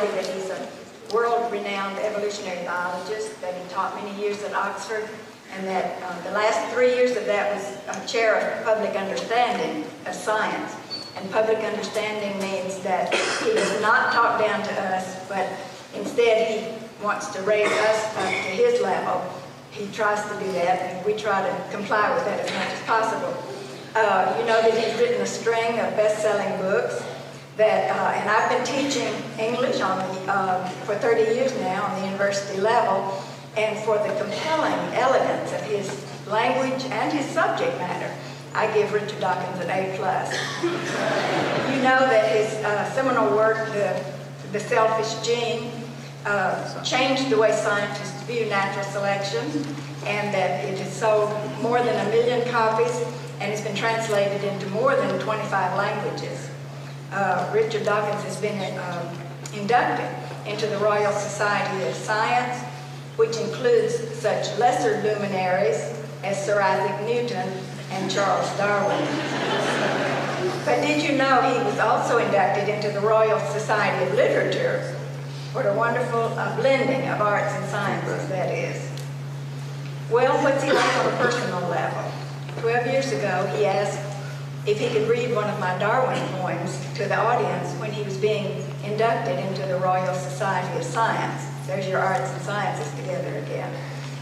say that he's a world-renowned evolutionary biologist, that he taught many years at Oxford, and that the last 3 years of that was chair of public understanding of science. And public understanding means that he does not talk down to us, but instead he wants to raise us up to his level. He tries to do that, and we try to comply with that as much as possible. You know that he's written a string of best-selling books that, and I've been teaching English for 30 years now on the university level, and for the compelling elegance of his language and his subject matter, I give Richard Dawkins an A+. You know that his seminal work, The Selfish Gene, changed the way scientists view natural selection, and that it has sold more than 1 million copies and has been translated into more than 25 languages. Richard Dawkins has been inducted into the Royal Society of Science, which includes such lesser luminaries as Sir Isaac Newton and Charles Darwin. But did you know he was also inducted into the Royal Society of Literature? What a wonderful blending of arts and sciences that is. Well, what's he like on a personal level? 12 years ago, he asked if he could read one of my Darwin poems to the audience when he was being inducted into the Royal Society of Science. There's your arts and sciences together again.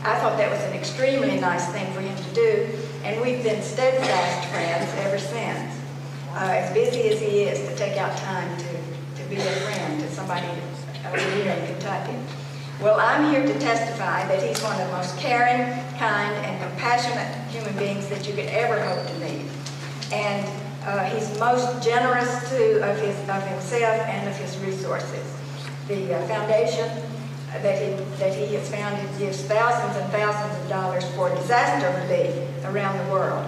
I thought that was an extremely nice thing for him to do, and we've been steadfast friends ever since. As busy as he is, to take out time to be a friend to somebody over here in Kentucky. Well, I'm here to testify that he's one of the most caring, kind, and compassionate human beings that you could ever hope to meet. And he's most generous too of himself and of his resources. The foundation that he has founded gives thousands and thousands of dollars for disaster relief around the world.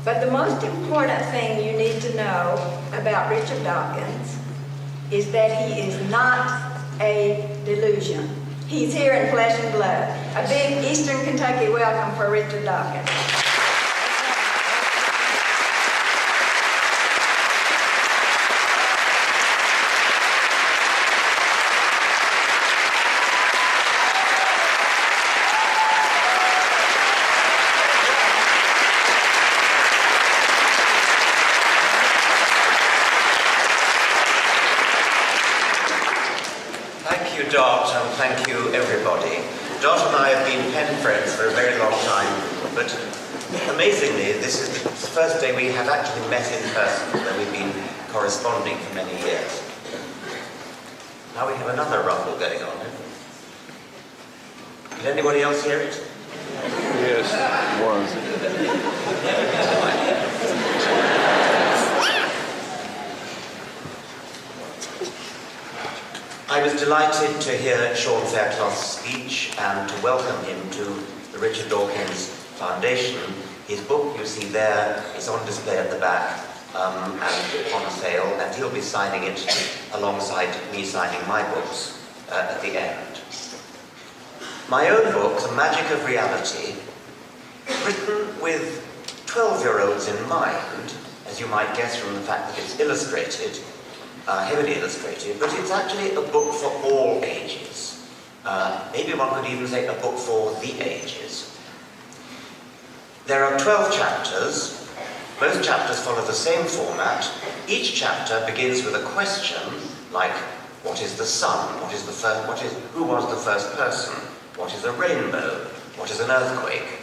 But the most important thing you need to know about Richard Dawkins is that he is not a delusion. He's here in flesh and blood. A big Eastern Kentucky welcome for Richard Dawkins. Dot, and thank you everybody. Dot and I have been pen friends for a very long time, but amazingly this is the first day we have actually met in person, though we've been corresponding for many years. Now we have another rumble going on. Did anybody else hear it? Yes, I was delighted to hear Sean Fairclough's speech and to welcome him to the Richard Dawkins Foundation. His book, you see there, is on display at the back and on sale, and he'll be signing it alongside me signing my books at the end. My own book, The Magic of Reality, written with 12-year-olds in mind, as you might guess from the fact that it's illustrated, heavily illustrated, but it's actually a book for all ages. Maybe one could even say a book for the ages. There are 12 chapters. Most chapters follow the same format. Each chapter begins with a question like, what is the sun? Who was the first person? What is a rainbow? What is an earthquake?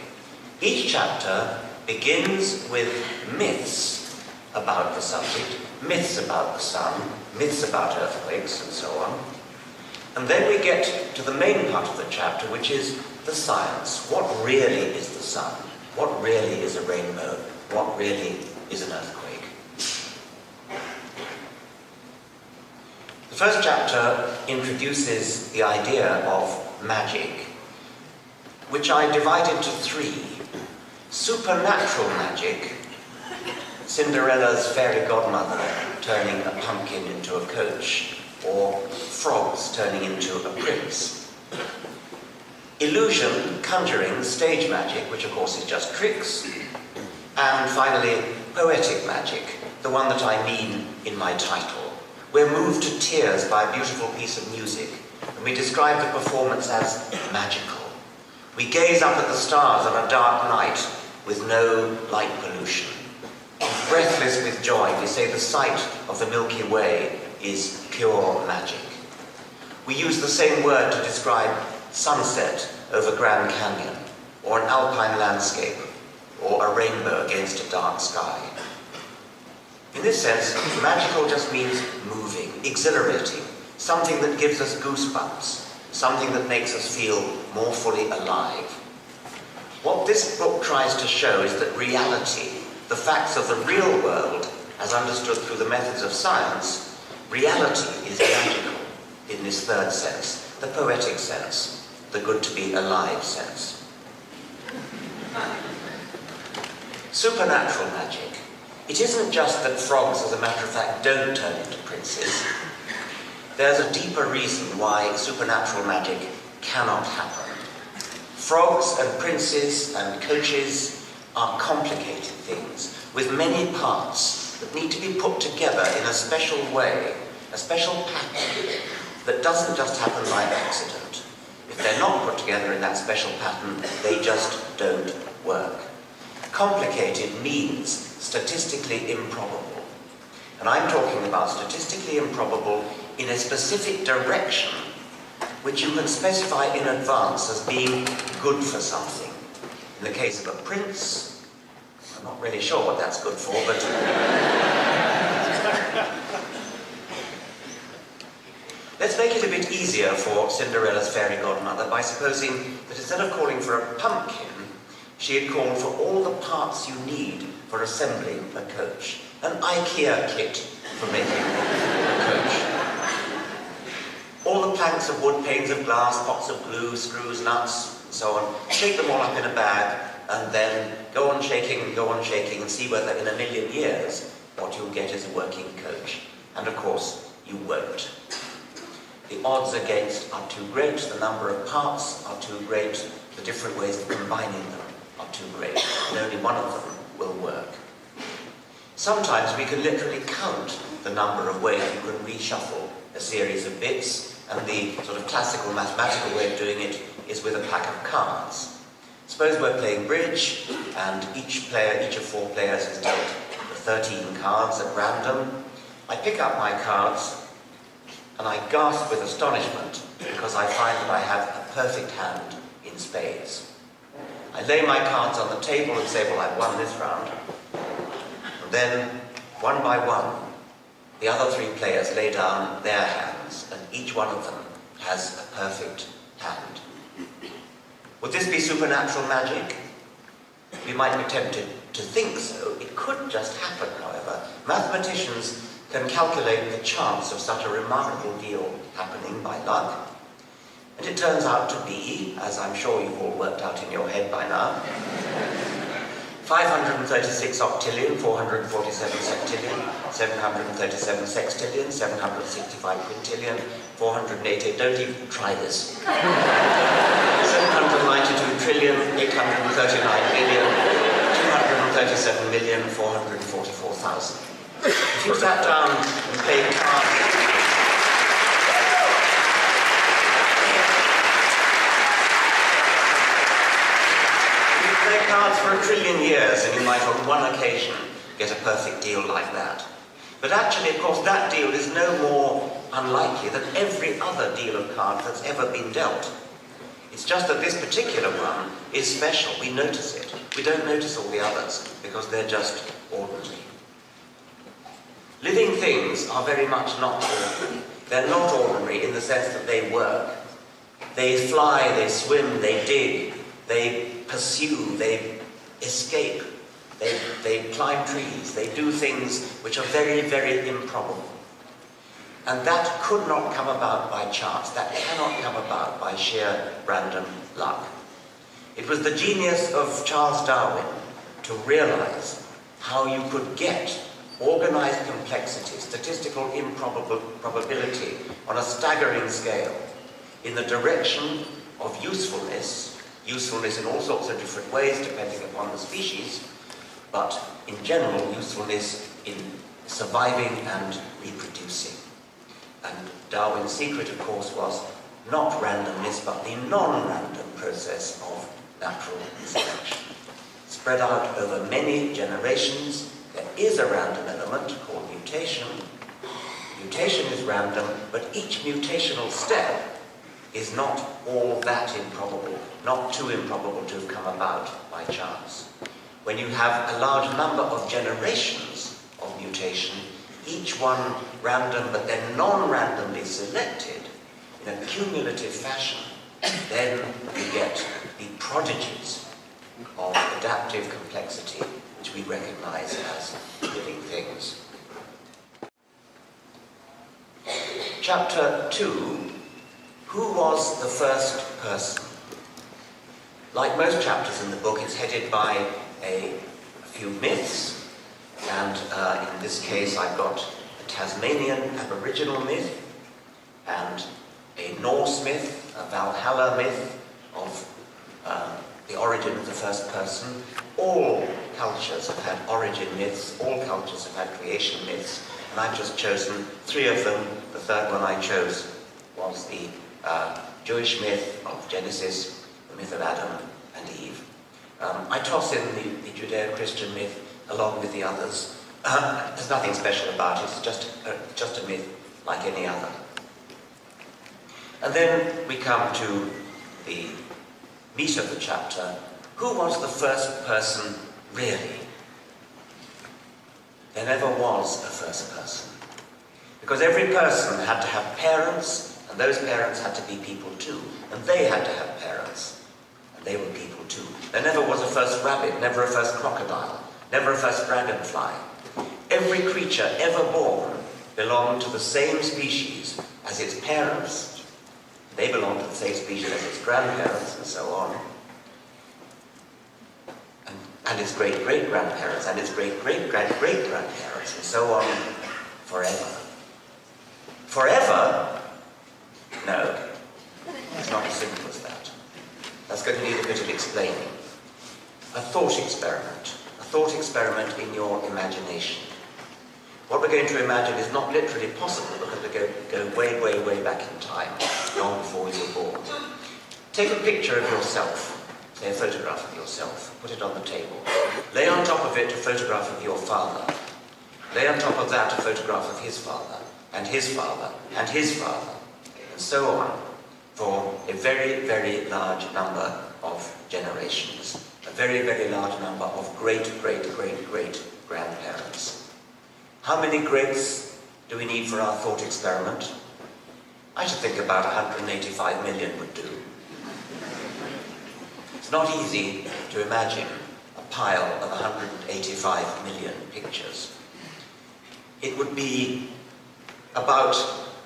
Each chapter begins with myths about the subject, myths about the sun, myths about earthquakes, and so on. And then we get to the main part of the chapter, which is the science. What really is the sun? What really is a rainbow? What really is an earthquake? The first chapter introduces the idea of magic, which I divide into three. Supernatural magic, Cinderella's fairy godmother turning a pumpkin into a coach, or frogs turning into a prince. Illusion, conjuring, stage magic, which of course is just tricks. And finally, poetic magic, the one that I mean in my title, We're moved to tears by a beautiful piece of music, and we describe the performance as magical. We gaze up at the stars on a dark night with no light pollution. Breathless with joy, we say the sight of the Milky Way is pure magic. We use the same word to describe sunset over Grand Canyon, or an alpine landscape, or a rainbow against a dark sky. In this sense, magical just means moving, exhilarating, something that gives us goosebumps, something that makes us feel more fully alive. What this book tries to show is that reality, the facts of the real world, as understood through the methods of science, reality is magical in this third sense, the poetic sense, the good to be alive sense. Supernatural magic. It isn't just that frogs, as a matter of fact, don't turn into princes. There's a deeper reason why supernatural magic cannot happen. Frogs and princes and coaches are complicated things with many parts that need to be put together in a special way, a special pattern that doesn't just happen by accident. If they're not put together in that special pattern, they just don't work. Complicated means statistically improbable. And I'm talking about statistically improbable in a specific direction which you can specify in advance as being good for something. In the case of a prince, I'm not really sure what that's good for, but... Let's make it a bit easier for Cinderella's fairy godmother by supposing that instead of calling for a pumpkin, she had called for all the parts you need for assembling a coach. An IKEA kit for making a coach. All the planks of wood, panes of glass, pots of glue, screws, nuts, and so on. Shake them all up in a bag, and then go on shaking and see whether in a million years what you'll get is a working coach. And of course, you won't. The odds against are too great, the number of parts are too great, the different ways of combining them are too great, and only one of them will work. Sometimes we can literally count the number of ways you can reshuffle a series of bits, and the sort of classical mathematical way of doing it is with a pack of cards. Suppose we're playing bridge, and each of 4 players is dealt the 13 cards at random. I pick up my cards, and I gasp with astonishment because I find that I have a perfect hand in spades. I lay my cards on the table and say, well, I've won this round. And then, one by one, the other 3 players lay down their hands, and each one of them has a perfect hand. Would this be supernatural magic? We might be tempted to think so. It could just happen, however. Mathematicians can calculate the chance of such a remarkable deal happening by luck. And it turns out to be, as I'm sure you've all worked out in your head by now, 536 octillion, 447 septillion, 737 sextillion, 765 quintillion, 480, don't even try this, 792 trillion, 839 billion, 237,444,000. If you sat down and played cards, you play cards for 1 trillion years, and you might on one occasion get a perfect deal like that. But actually, of course, that deal is no more unlikely than every other deal of cards that's ever been dealt. It's just that this particular one is special. We notice it. We don't notice all the others because they're just ordinary. Living things are very much not ordinary. They're not ordinary in the sense that they work. They fly, they swim, they dig, they pursue, they escape, they climb trees, they do things which are very, very improbable. And that could not come about by chance. That cannot come about by sheer random luck. It was the genius of Charles Darwin to realize how you could get organized complexity, statistical improbability on a staggering scale in the direction of usefulness in all sorts of different ways depending upon the species, but in general usefulness in surviving and reproducing. And Darwin's secret, of course, was not randomness, but the non-random process of natural selection. Spread out over many generations, there is a random element called mutation. Mutation is random, but each mutational step is not all that improbable, not too improbable to have come about by chance. When you have a large number of generations of mutation, each one random but then non-randomly selected in a cumulative fashion, then you get the prodigies of adaptive complexity which we recognize as living things. Chapter 2, who was the first person? Like most chapters in the book, it's headed by a few myths, and in this case I've got a Tasmanian Aboriginal myth and a Norse myth, a Valhalla myth of the origin of the first person. All cultures have had origin myths, all cultures have had creation myths, and I've just chosen 3 of them. The third one I chose was the Jewish myth of Genesis, the myth of Adam and Eve. I toss in the Judeo-Christian myth along with the others. There's nothing special about it, it's just a myth like any other. And then we come to the meat of the chapter. Who was the first person really? There never was a first person. Because every person had to have parents, and those parents had to be people too. And they had to have parents, and they were people too. There never was a first rabbit, never a first crocodile, never a first dragonfly. Every creature ever born belonged to the same species as its parents. They belonged to the same species as its grandparents, and so on. And its great-great-grandparents, and its great-great-great-great-grandparents, and so on forever. Forever? No. It's not as simple as that. That's going to need a bit of explaining. A thought experiment. A thought experiment in your imagination. What we're going to imagine is not literally possible because we go way, way, way back in time, long before you were born. Take a picture of yourself, say a photograph of yourself, put it on the table. Lay on top of it a photograph of your father. Lay on top of that a photograph of his father, and his father, and his father, and so on, for a very, very large number of generations. A very, very large number of great-great-great-great-grandparents. How many greats do we need for our thought experiment? I should think about 185 million would do. It's not easy to imagine a pile of 185 million pictures. It would be about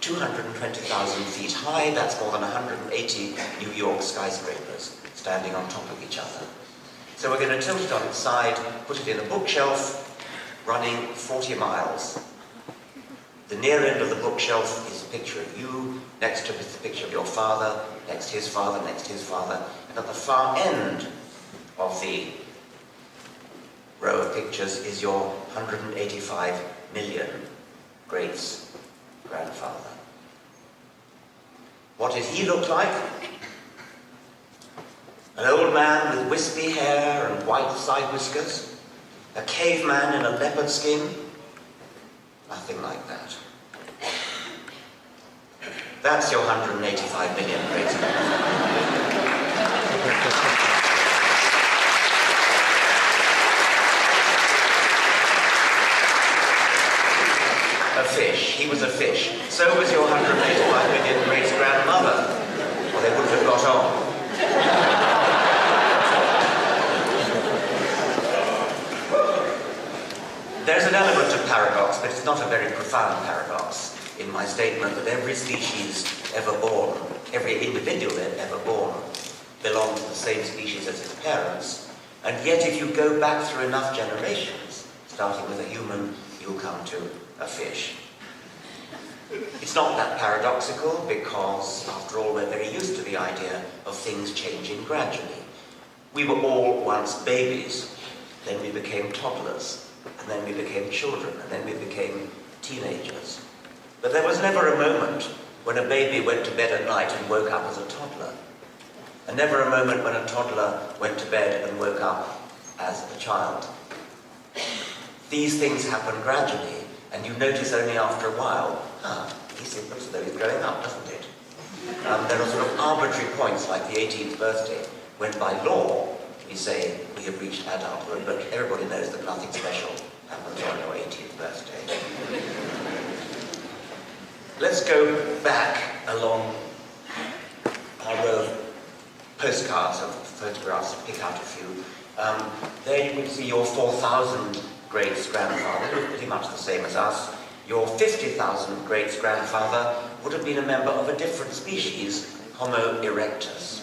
220,000 feet high. That's more than 180 New York skyscrapers standing on top of each other. So we're going to tilt it on its side, put it in a bookshelf, running 40 miles. The near end of the bookshelf is a picture of you, next to it is the picture of your father, next his father, next his father, and at the far end of the row of pictures is your 185 million greats grandfather. What did he look like? An old man with wispy hair and white side whiskers? A caveman in a leopard skin? Nothing like that. That's your 185 million great A fish. He was a fish. So was your 185 million great-grandmother. Or they wouldn't have got on. There's an element of paradox, but it's not a very profound paradox in my statement that every species ever born, every individual ever born, belongs to the same species as its parents. And yet if you go back through enough generations, starting with a human, you'll come to a fish. It's not that paradoxical because, after all, we're very used to the idea of things changing gradually. We were all once babies, then we became toddlers, and then we became children, and then we became teenagers. But there was never a moment when a baby went to bed at night and woke up as a toddler. And never a moment when a toddler went to bed and woke up as a child. These things happen gradually, and you notice only after a while, he looks as though he's growing up, doesn't it? There are sort of arbitrary points, like the 18th birthday, when by law we say we have reached adulthood, but everybody knows that nothing special happens on your 18th birthday. Let's go back along our row of postcards of photographs, pick out a few. There you can see your 4,000 great-grandfather, pretty much the same as us. Your 50,000 great-grandfather would have been a member of a different species, Homo erectus.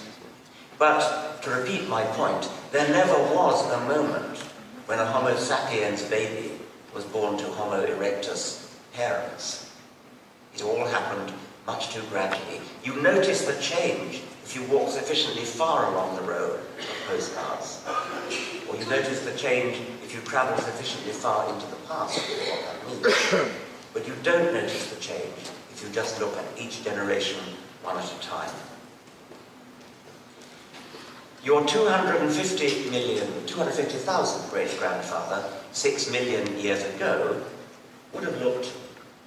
But, to repeat my point, there never was a moment when a Homo sapiens baby was born to Homo erectus parents. It all happened much too gradually. You notice the change if you walk sufficiently far along the row of postcards. Or you notice the change if you travel sufficiently far into the past, what that means. But you don't notice the change if you just look at each generation one at a time. Your 250,000 great-grandfather, 6 million years ago, would have looked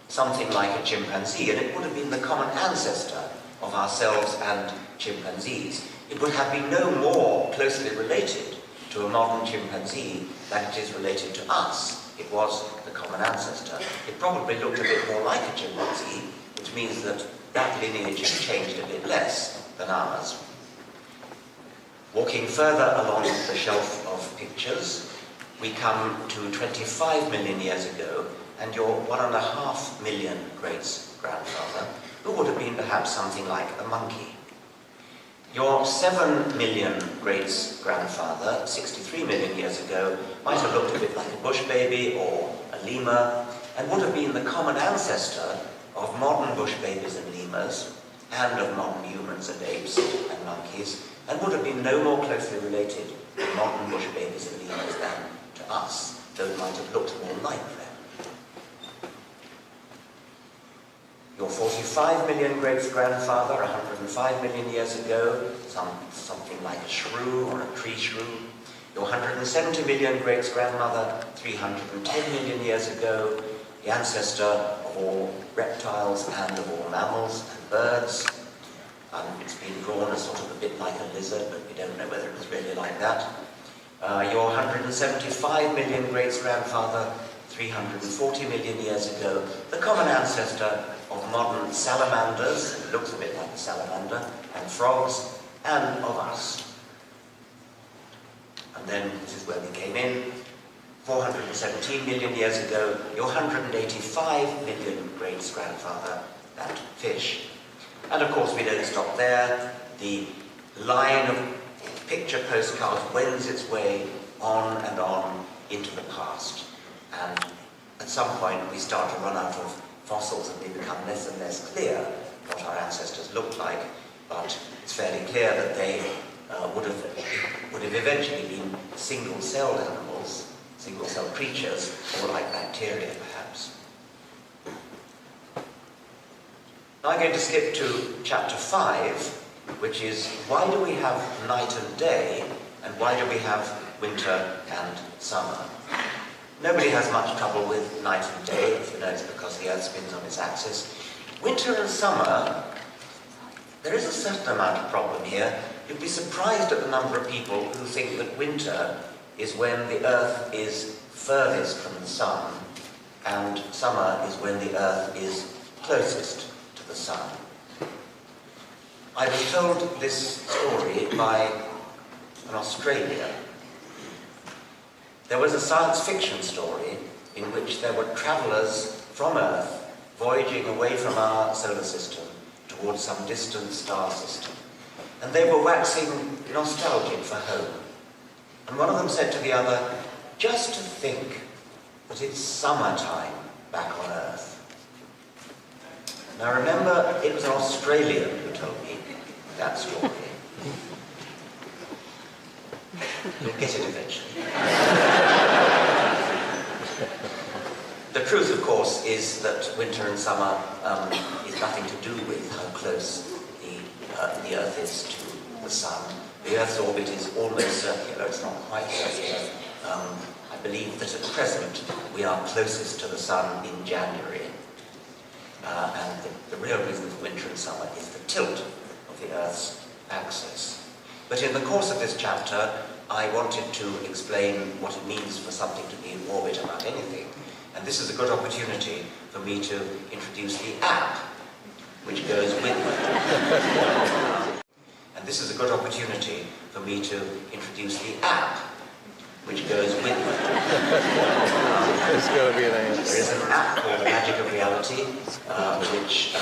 something like a chimpanzee, and it would have been the common ancestor of ourselves and chimpanzees. It would have been no more closely related to a modern chimpanzee than it is related to us. It was the common ancestor. It probably looked a bit more like a chimpanzee, which means that that lineage has changed a bit less than ours. Walking further along the shelf of pictures, we come to 25 million years ago, and your 1.5 million great-grandfather, who would have been perhaps something like a monkey. Your 7 million great-grandfather, 63 million years ago, might have looked a bit like a bush baby or a lemur, and would have been the common ancestor of modern bush babies and lemurs, and of modern humans and apes and monkeys, and would have been no more closely related to modern bush babies and lemurs than to us, though it might have looked more like them. Your 45 million great-grandfather, 105 million years ago, something like a shrew or a tree shrew. Your 170 million great-grandmother, 310 million years ago, the ancestor of all reptiles and of all mammals and birds. It's been drawn as sort of a bit like a lizard, but we don't know whether it was really like that. Your 175 million great-grandfather, 340 million years ago, the common ancestor of modern salamanders, it looks a bit like a salamander, and frogs, and of us. And then, this is where we came in, 417 million years ago, your 185 million great-grandfather, that fish. And of course we don't stop there. The line of picture postcards wends its way on and on into the past. And at some point we start to run out of fossils and we become less and less clear what our ancestors looked like, but it's fairly clear that they would have eventually been single-celled animals, single-celled creatures, or like bacteria perhaps. Now I'm going to skip to chapter 5, which is why do we have night and day, and why do we have winter and summer? Nobody has much trouble with night and day, if you know it's because the Earth spins on its axis. Winter and summer, there is a certain amount of problem here. You'd be surprised at the number of people who think that winter is when the Earth is furthest from the sun, and summer is when the Earth is closest to the sun. I was told this story by an Australian. There was a science fiction story in which there were travellers from Earth voyaging away from our solar system towards some distant star system. And they were waxing nostalgic for home. And one of them said to the other, just to think that it's summertime back on Earth. Now remember, it was an Australian who told me that story. You'll get it eventually. The truth, of course, is that winter and summer is nothing to do with how close the Earth is to the Sun. The Earth's orbit is almost circular, it's not quite circular. I believe that at present we are closest to the Sun in January. And the real reason for winter and summer is the tilt of the Earth's axis. But in the course of this chapter, I wanted to explain what it means for something to be in orbit about anything. And this is a good opportunity for me to introduce the app, which goes with it. And this is a good opportunity for me to introduce the app, which goes with it. There's got to be an answer. There is an app called Magic of Reality, which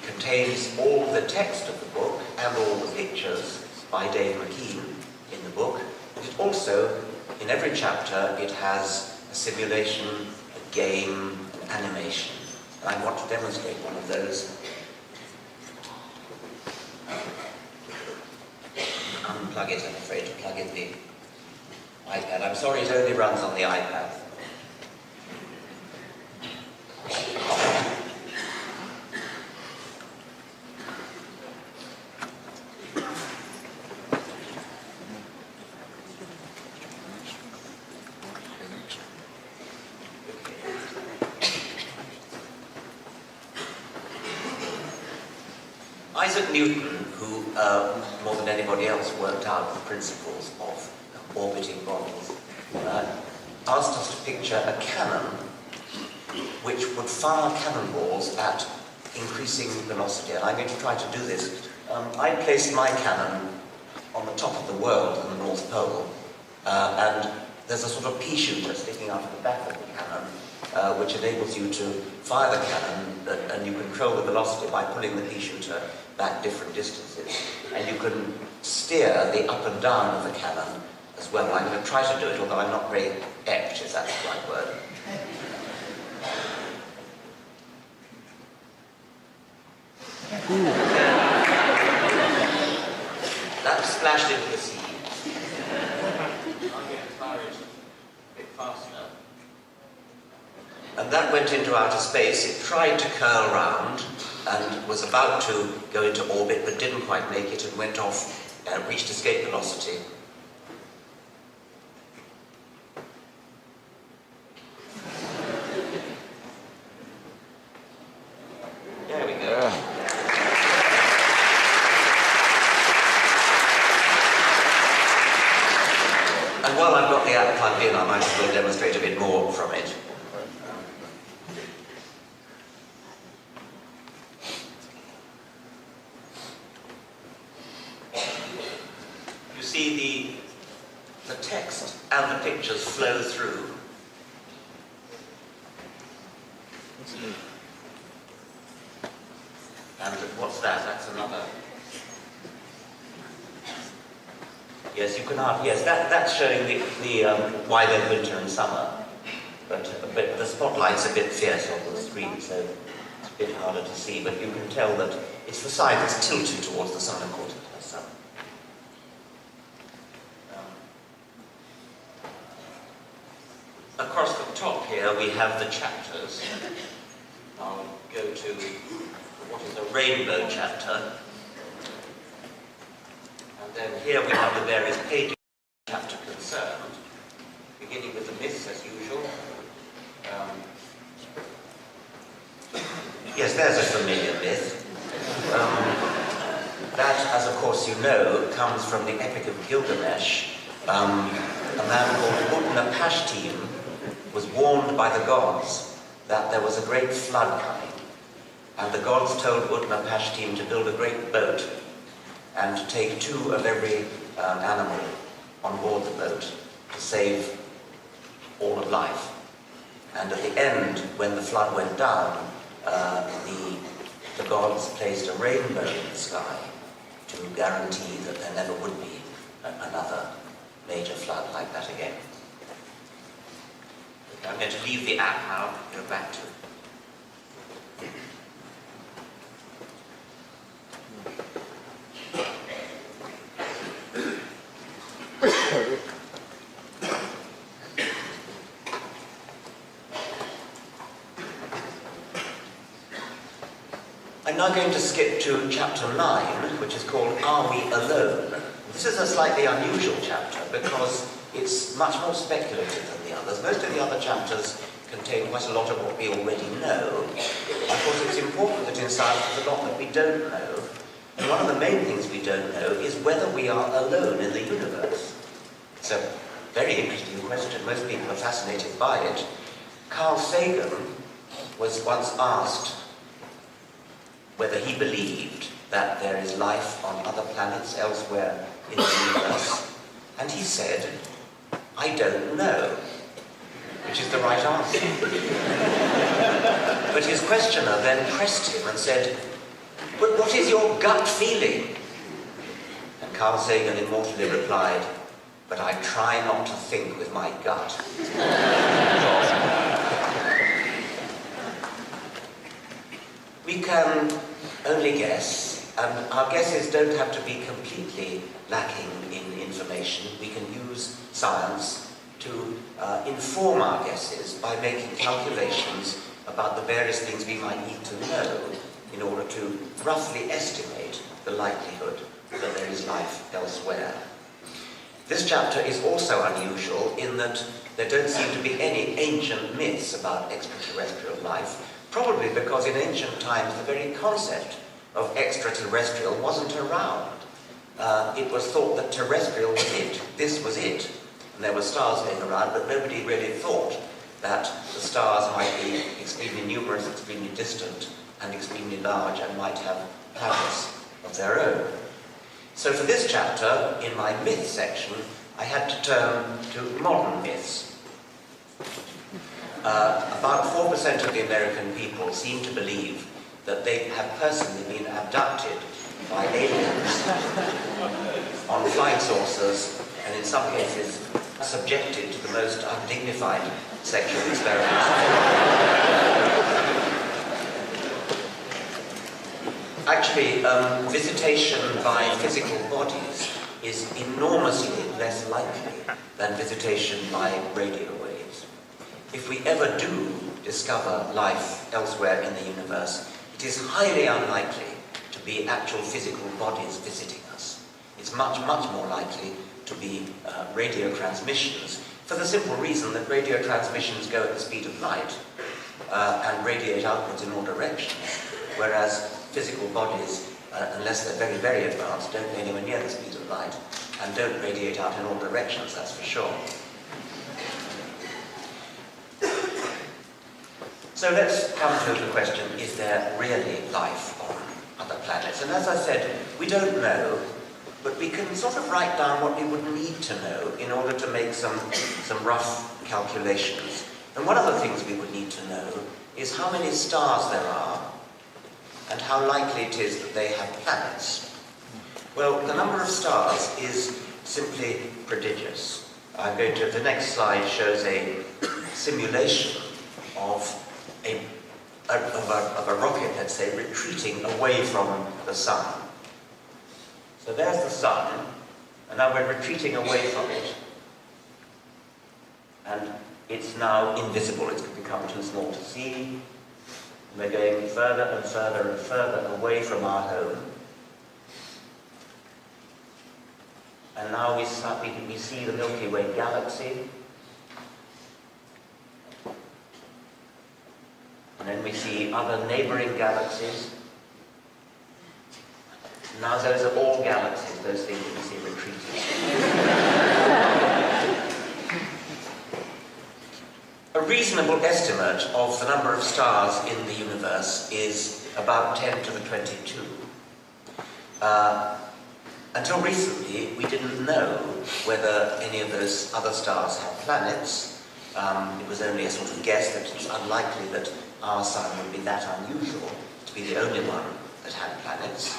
contains all the text of the book and all the pictures by Dave McKean in the book. But it also, in every chapter, it has a simulation, a game, an animation. And I want to demonstrate one of those. Unplug it, I'm afraid, to plug in the iPad. I'm sorry, it only runs on the iPad. Isaac Newton, who more than anybody else worked out the principles of orbiting bodies, asked us to picture a cannon which would fire cannonballs at increasing velocity. And I'm going to try to do this. I placed my cannon on the top of the world in the North Pole, and there's a sort of pea shooter sticking out of the back of the cannon, which enables you to fire the cannon, and you control the velocity by pulling the pea shooter back different distances. And you can steer the up and down of the cannon as well. I'm going to try to do it, although I'm not very apt, if that's the right word. That splashed into the sea. I'm going to fire it a bit faster. And that went into outer space. It tried to curl round and was about to go into orbit, but didn't quite make it and went off and reached escape velocity. There we go. And while I've got the app plugged in, I might as well demonstrate a bit more from it. You see the text and the pictures flow through. And what's that? That's another. Yes, you can have. Yes, that's showing the why there's winter and summer. But the spotlight's a bit fierce on the screen, so it's a bit harder to see. But you can tell that it's the side that's tilted towards the sun according to the sun. Across the top here we have the chapters. I'll go to what is a rainbow chapter. And then here we have the various pages of the chapter concerned, beginning with the myths as usual. Yes, there's a familiar myth. That, as of course you know, comes from the Epic of Gilgamesh. A man called Utnapishtim was warned by the gods that there was a great flood coming. And the gods told Utnapishtim to build a great boat and to take 2 of every animal on board the boat to save all of life. And at the end, when the flood went down, the gods placed a rainbow in the sky to guarantee that there never would be another major flood like that again. Okay, I'm going to leave the app now and go back to it. now going to skip to chapter 9, which is called Are We Alone? This is a slightly unusual chapter because it's much more speculative than the others. Most of the other chapters contain quite a lot of what we already know. Of course, it's important that in science there's a lot that we don't know. And one of the main things we don't know is whether we are alone in the universe. It's a very interesting question. Most people are fascinated by it. Carl Sagan was once asked whether he believed that there is life on other planets elsewhere in the universe. And he said, "I don't know," which is the right answer. But his questioner then pressed him and said, "But what is your gut feeling?" And Carl Sagan immortally replied, "But I try not to think with my gut." We can only guess, and our guesses don't have to be completely lacking in information. We can use science to inform our guesses by making calculations about the various things we might need to know in order to roughly estimate the likelihood that there is life elsewhere. This chapter is also unusual in that there don't seem to be any ancient myths about extraterrestrial life, probably because in ancient times the very concept of extraterrestrial wasn't around. It was thought that terrestrial was it, this was it. And there were stars going around, but nobody really thought that the stars might be extremely numerous, extremely distant, and extremely large, and might have planets of their own. So for this chapter, in my myth section, I had to turn to modern myths. About 4% of the American people seem to believe that they have personally been abducted by aliens on flying saucers, and in some cases subjected to the most undignified sexual experiments. Actually, visitation by physical bodies is enormously less likely than visitation by radio waves. If we ever do discover life elsewhere in the universe, it is highly unlikely to be actual physical bodies visiting us. It's much, much more likely to be radio transmissions, for the simple reason that radio transmissions go at the speed of light and radiate outwards in all directions, whereas physical bodies, unless they're very, very advanced, don't go anywhere near the speed of light and don't radiate out in all directions, that's for sure. So let's come to the question, is there really life on other planets? And as I said, we don't know, but we can sort of write down what we would need to know in order to make some rough calculations. And one of the things we would need to know is how many stars there are and how likely it is that they have planets. Well, the number of stars is simply prodigious. I'm going to, the next slide shows a simulation of a rocket, let's say, retreating away from the sun. So there's the sun, and now we're retreating away from it. And it's now invisible, it's become too small to see. And we're going further and further and further away from our home. And now we see the Milky Way galaxy. And then we see other neighboring galaxies. Now those are all galaxies, those things that we see retreating. A reasonable estimate of the number of stars in the universe is about 10 to the 22. Until recently, we didn't know whether any of those other stars had planets. It was only a sort of guess that it's unlikely that our sun would be that unusual to be the only one that had planets.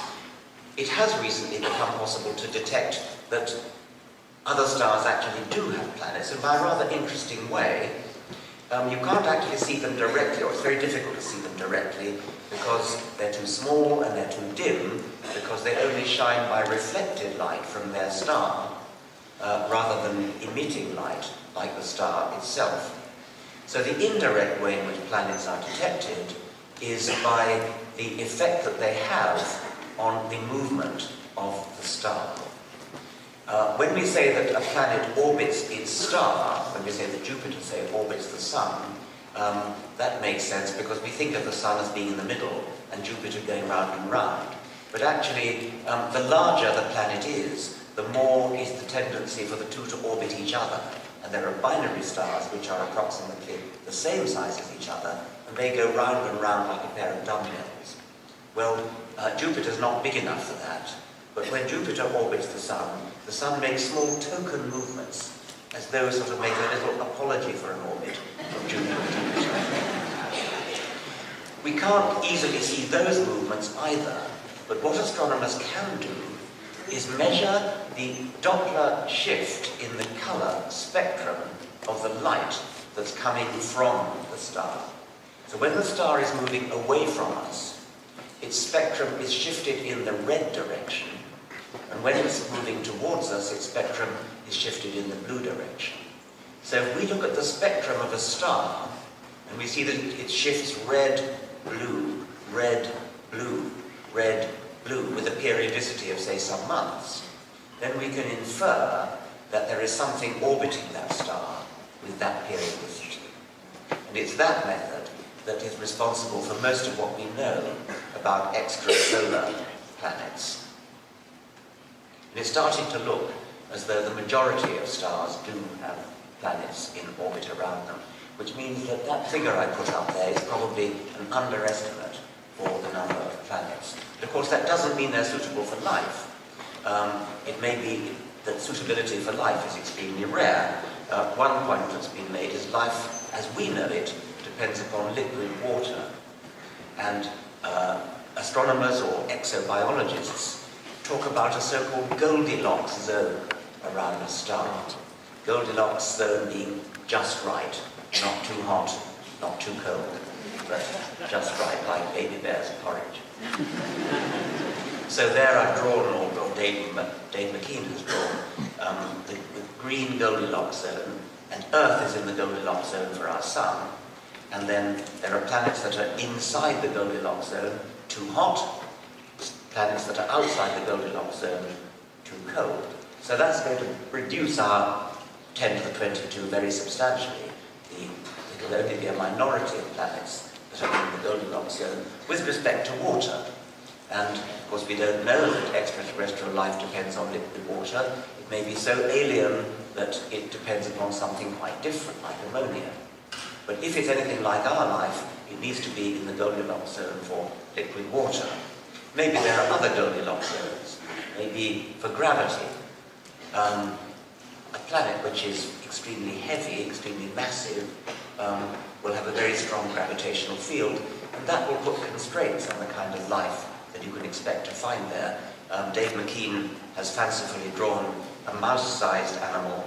It has recently become possible to detect that other stars actually do have planets, and by a rather interesting way. You can't actually see them directly, or it's very difficult to see them directly, because they're too small and they're too dim, because they only shine by reflected light from their star, rather than emitting light like the star itself. So the indirect way in which planets are detected is by the effect that they have on the movement of the star. When we say that a planet orbits its star, when we say that Jupiter, say, orbits the Sun, that makes sense because we think of the Sun as being in the middle and Jupiter going round and round. But actually, the larger the planet is, the more is the tendency for the two to orbit each other. And there are binary stars which are approximately the same size as each other, and they go round and round like a pair of dumbbells. Well, Jupiter's not big enough for that. But when Jupiter orbits the Sun makes small token movements, as though sort of make a little apology for an orbit of Jupiter. We can't easily see those movements either, but what astronomers can do is measure the Doppler shift in the color spectrum of the light that's coming from the star. So when the star is moving away from us, its spectrum is shifted in the red direction, and when it's moving towards us, its spectrum is shifted in the blue direction. So if we look at the spectrum of a star, and we see that it shifts red, blue, red, blue, red, blue, with a periodicity of, say, some months, then we can infer that there is something orbiting that star with that periodicity. And it's that method that is responsible for most of what we know about extrasolar planets. And it's starting to look as though the majority of stars do have planets in orbit around them, which means that that figure I put up there is probably an underestimate for the number of planets. But of course, that doesn't mean they're suitable for life. It may be that suitability for life is extremely rare. One point that's been made is life, as we know it, depends upon liquid water. And astronomers or exobiologists talk about a so-called Goldilocks zone around a star. Goldilocks zone being just right, not too hot, not too cold, but just right, like baby bear's porridge. So there I've drawn, or Dave McKean has drawn, the green Goldilocks zone, and Earth is in the Goldilocks zone for our Sun. And then there are planets that are inside the Goldilocks zone, too hot, planets that are outside the Goldilocks zone, too cold. So that's going to reduce our 10 to the 22 very substantially. It will only be a minority of planets that are in the Goldilocks zone with respect to water. And of course we don't know that extraterrestrial life depends on liquid water. It may be so alien that it depends upon something quite different, like ammonia. But if it's anything like our life, it needs to be in the Goldilocks zone for liquid water. Maybe there are other Goldilocks zones. Maybe for gravity. A planet which is extremely heavy, extremely massive, will have a very strong gravitational field, and that will put constraints on the kind of life that you can expect to find there. Dave McKean has fancifully drawn a mouse-sized animal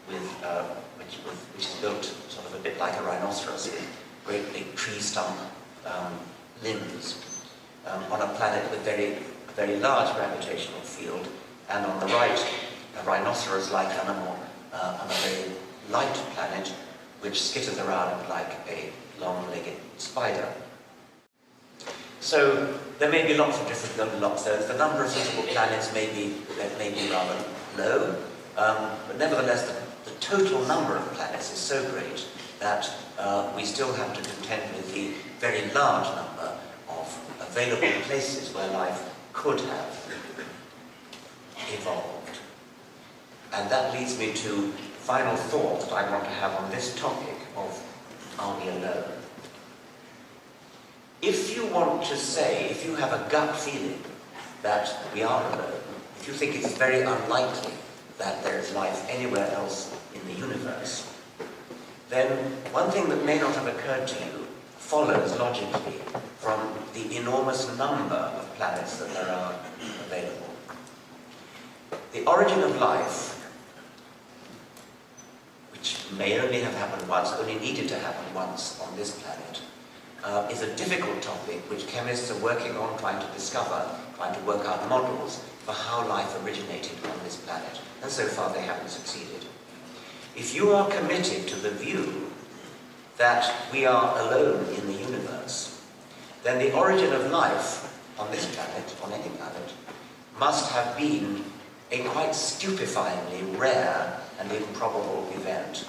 which is built sort of a bit like a rhinoceros, with great big tree stump limbs, on a planet with very large gravitational field, and on the right, a rhinoceros-like animal on a very light planet, which skitters around like a long-legged spider. So there may be lots of different Goldilocks zones. The number of suitable planets may be rather low, but nevertheless the total number of planets is so great that we still have to contend with the very large number of available places where life could have evolved. And that leads me to the final thought that I want to have on this topic of are we alone? If you want to say, if you have a gut feeling that we are alone, if you think it's very unlikely that there is life anywhere else in the universe, then one thing that may not have occurred to you follows logically from the enormous number of planets that there are available. The origin of life, which may only have happened once, only needed to happen once on this planet, is a difficult topic which chemists are working on, trying to discover, trying to work out models for how life originated on this planet. And so far they haven't succeeded. If you are committed to the view that we are alone in the universe, then the origin of life on this planet, on any planet, must have been a quite stupefyingly rare and improbable event.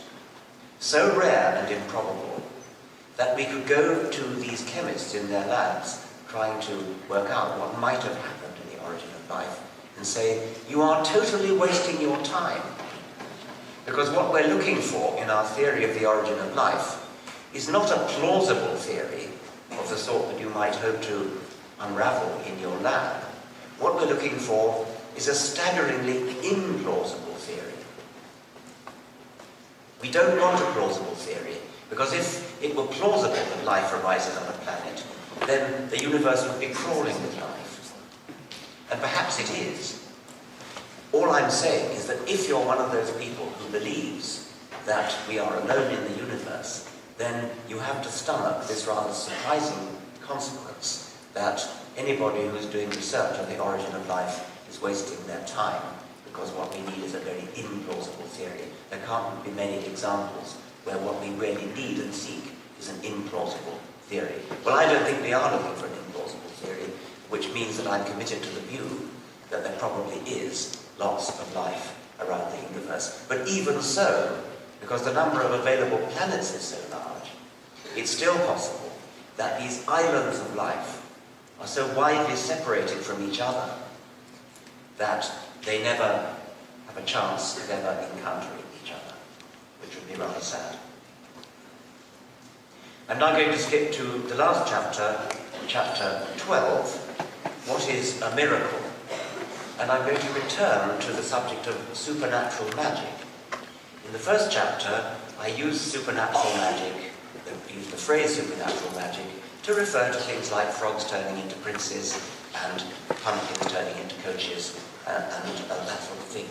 So rare and improbable that we could go to these chemists in their labs trying to work out what might have happened in the origin of life and say, you are totally wasting your time. Because what we're looking for in our theory of the origin of life is not a plausible theory of the sort that you might hope to unravel in your lab. What we're looking for is a staggeringly implausible theory. We don't want a plausible theory, because if it were plausible that life arises on a planet, then the universe would be crawling with life. And perhaps it is. All I'm saying is that if you're one of those people who believes that we are alone in the universe, then you have to stomach this rather surprising consequence that anybody who's doing research on the origin of life is wasting their time, because what we need is a very implausible theory. There can't be many examples where what we really need and seek is an implausible theory. Well, I don't think we are looking for an implausible theory, which means that I'm committed to the view that there probably is lots of life around the universe. But even so, because the number of available planets is so large, it's still possible that these islands of life are so widely separated from each other that they never have a chance of ever encountering each other, which would be rather sad. I'm now going to skip to the last chapter, chapter 12, what is a miracle? And I'm going to return to the subject of supernatural magic. In the first chapter, I used supernatural magic, used the phrase supernatural magic, to refer to things like frogs turning into princes and pumpkins turning into coaches and that sort of thing.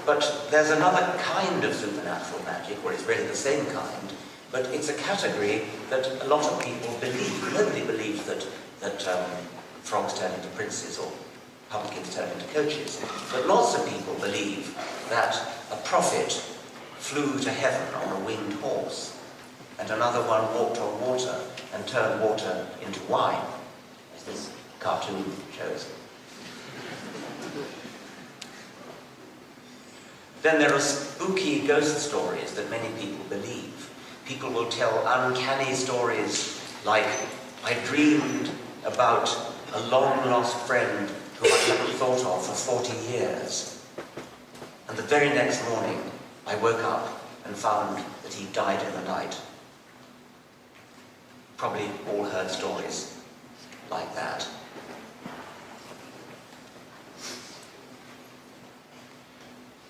But there's another kind of supernatural magic, or it's really the same kind, but it's a category that a lot of people believe. Nobody believes that frogs turn into princes or pumpkins turn into coaches. But lots of people believe that a prophet flew to heaven on a winged horse, and another one walked on water and turned water into wine, as this cartoon shows. Then there are spooky ghost stories that many people believe. People will tell uncanny stories like, I dreamed about a long-lost friend who I hadn't thought of for 40 years. And the very next morning, I woke up and found that he died in the night. Probably all heard stories like that.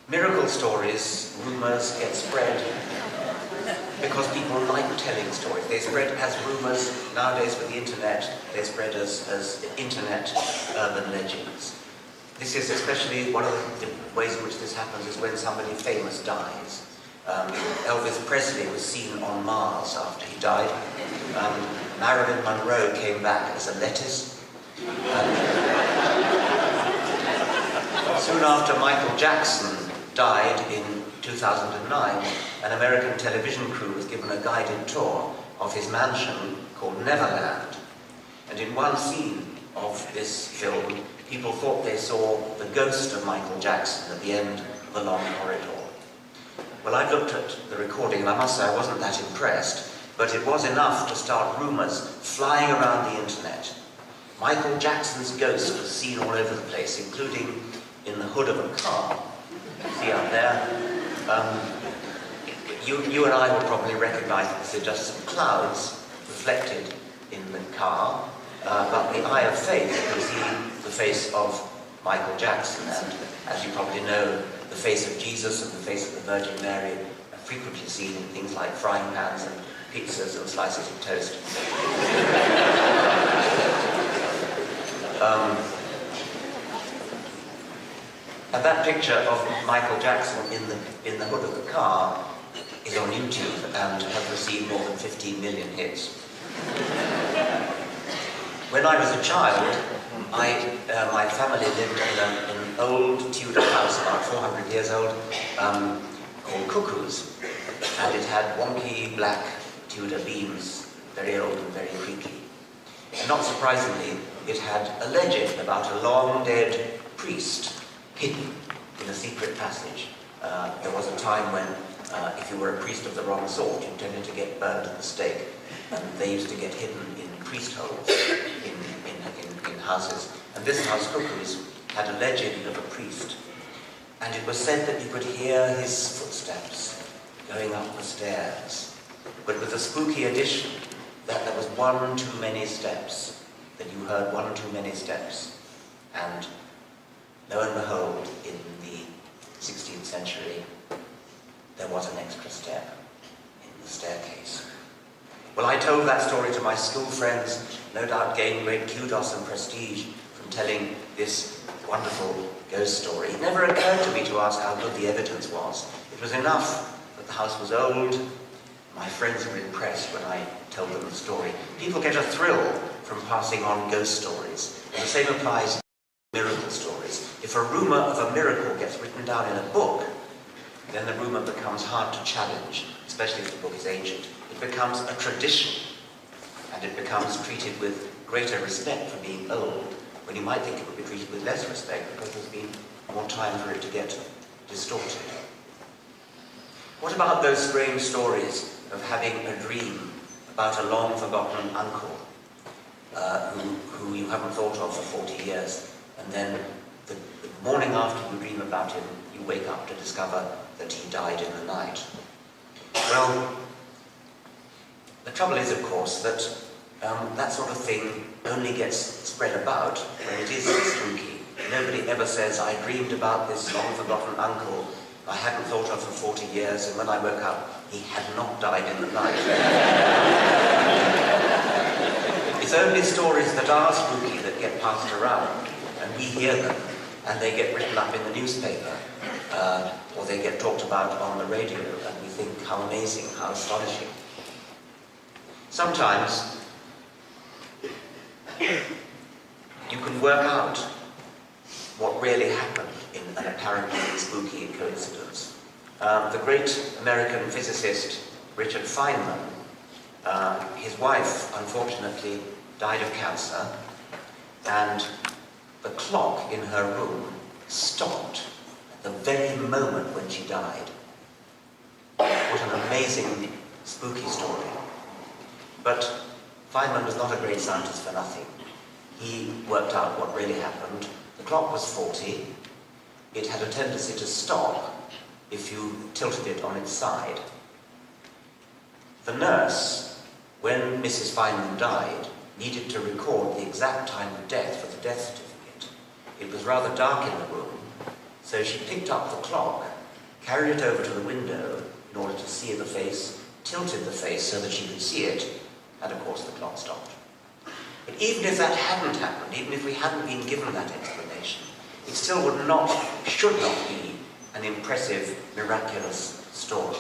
Miracle stories, rumors, get spread because people like telling stories. They spread as rumors. Nowadays with the internet, they spread as internet urban legends. This is especially one of the ways in which this happens is when somebody famous dies. Elvis Presley was seen on Mars after he died. Marilyn Monroe came back as a lettuce. Soon after Michael Jackson died in 2009, an American television crew was given a guided tour of his mansion called Neverland. And in one scene of this film, people thought they saw the ghost of Michael Jackson at the end of the long corridor. Well, I looked at the recording and I must say I wasn't that impressed, but it was enough to start rumors flying around the internet. Michael Jackson's ghost was seen all over the place, including in the hood of a car. See up there? You and I will probably recognize that these are just some clouds reflected in the car, but the eye of faith can see the face of Michael Jackson, and as you probably know, the face of Jesus and the face of the Virgin Mary are frequently seen in things like frying pans and pizzas and slices of toast. And that picture of Michael Jackson in the hood of the car is on YouTube and has received more than 15 million hits. When I was a child, my family lived in an old Tudor house, about 400 years old, called Cuckoo's, and it had wonky black Tudor beams, very old and very creaky. And not surprisingly, it had a legend about a long-dead priest hidden in a secret passage. There was a time when, if you were a priest of the wrong sort, you tended to get burned at the stake, and they used to get hidden in priest holes in houses. And this house, Cuckoo's, had a legend of a priest, and it was said that you could hear his footsteps going up the stairs, but with the spooky addition that there was one too many steps, that you heard one too many steps. And lo and behold, in the 16th century, there was an extra step in the staircase. Well, I told that story to my school friends, no doubt gained great kudos and prestige from telling this wonderful ghost story. It never occurred to me to ask how good the evidence was. It was enough that the house was old. My friends were impressed when I told them the story. People get a thrill from passing on ghost stories. And the same applies to miracle stories. If a rumor of a miracle gets written down in a book, then the rumor becomes hard to challenge, especially if the book is ancient. It becomes a tradition, and it becomes treated with greater respect for being old, when you might think it would be treated with less respect because there's been more time for it to get distorted. What about those strange stories of having a dream about a long-forgotten uncle who you haven't thought of for 40 years, and then the morning after you dream about him, you wake up to discover that he died in the night? Well, the trouble is, of course, that that sort of thing only gets spread about when it is spooky. Nobody ever says, I dreamed about this long-forgotten uncle I hadn't thought of for 40 years, and when I woke up, he had not died in the night. It's only stories that are spooky that get passed around, and we hear them, and they get written up in the newspaper, or they get talked about on the radio, and we think, how amazing, how astonishing. Sometimes you can work out what really happened in an apparently spooky coincidence. The great American physicist Richard Feynman, his wife unfortunately died of cancer, and the clock in her room stopped at the very moment when she died. What an amazing, spooky story. But Feynman was not a great scientist for nothing. He worked out what really happened. The clock was 40. It had a tendency to stop if you tilted it on its side. The nurse, when Mrs. Feynman died, needed to record the exact time of death for the death certificate. It was rather dark in the room, so she picked up the clock, carried it over to the window in order to see the face, tilted the face so that she could see it, and of course the clock stopped. But even if that hadn't happened, even if we hadn't been given that explanation, it still should not be an impressive, miraculous story.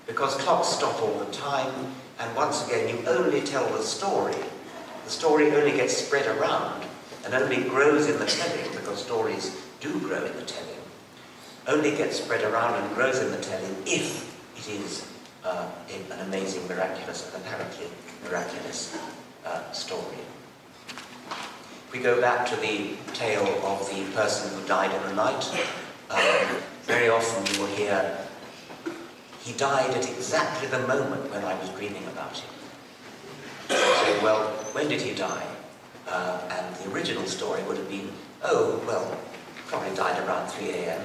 Because clocks stop all the time, and once again, you only tell the story. The story only gets spread around, and only grows in the telling, because stories do grow in the telling. Only gets spread around and grows in the telling if it is an amazing, miraculous, and apparently miraculous story. If we go back to the tale of the person who died in the night, very often you will hear, he died at exactly the moment when I was dreaming about him. So, well, when did he die? And the original story would have been, oh, well, probably died around 3 a.m.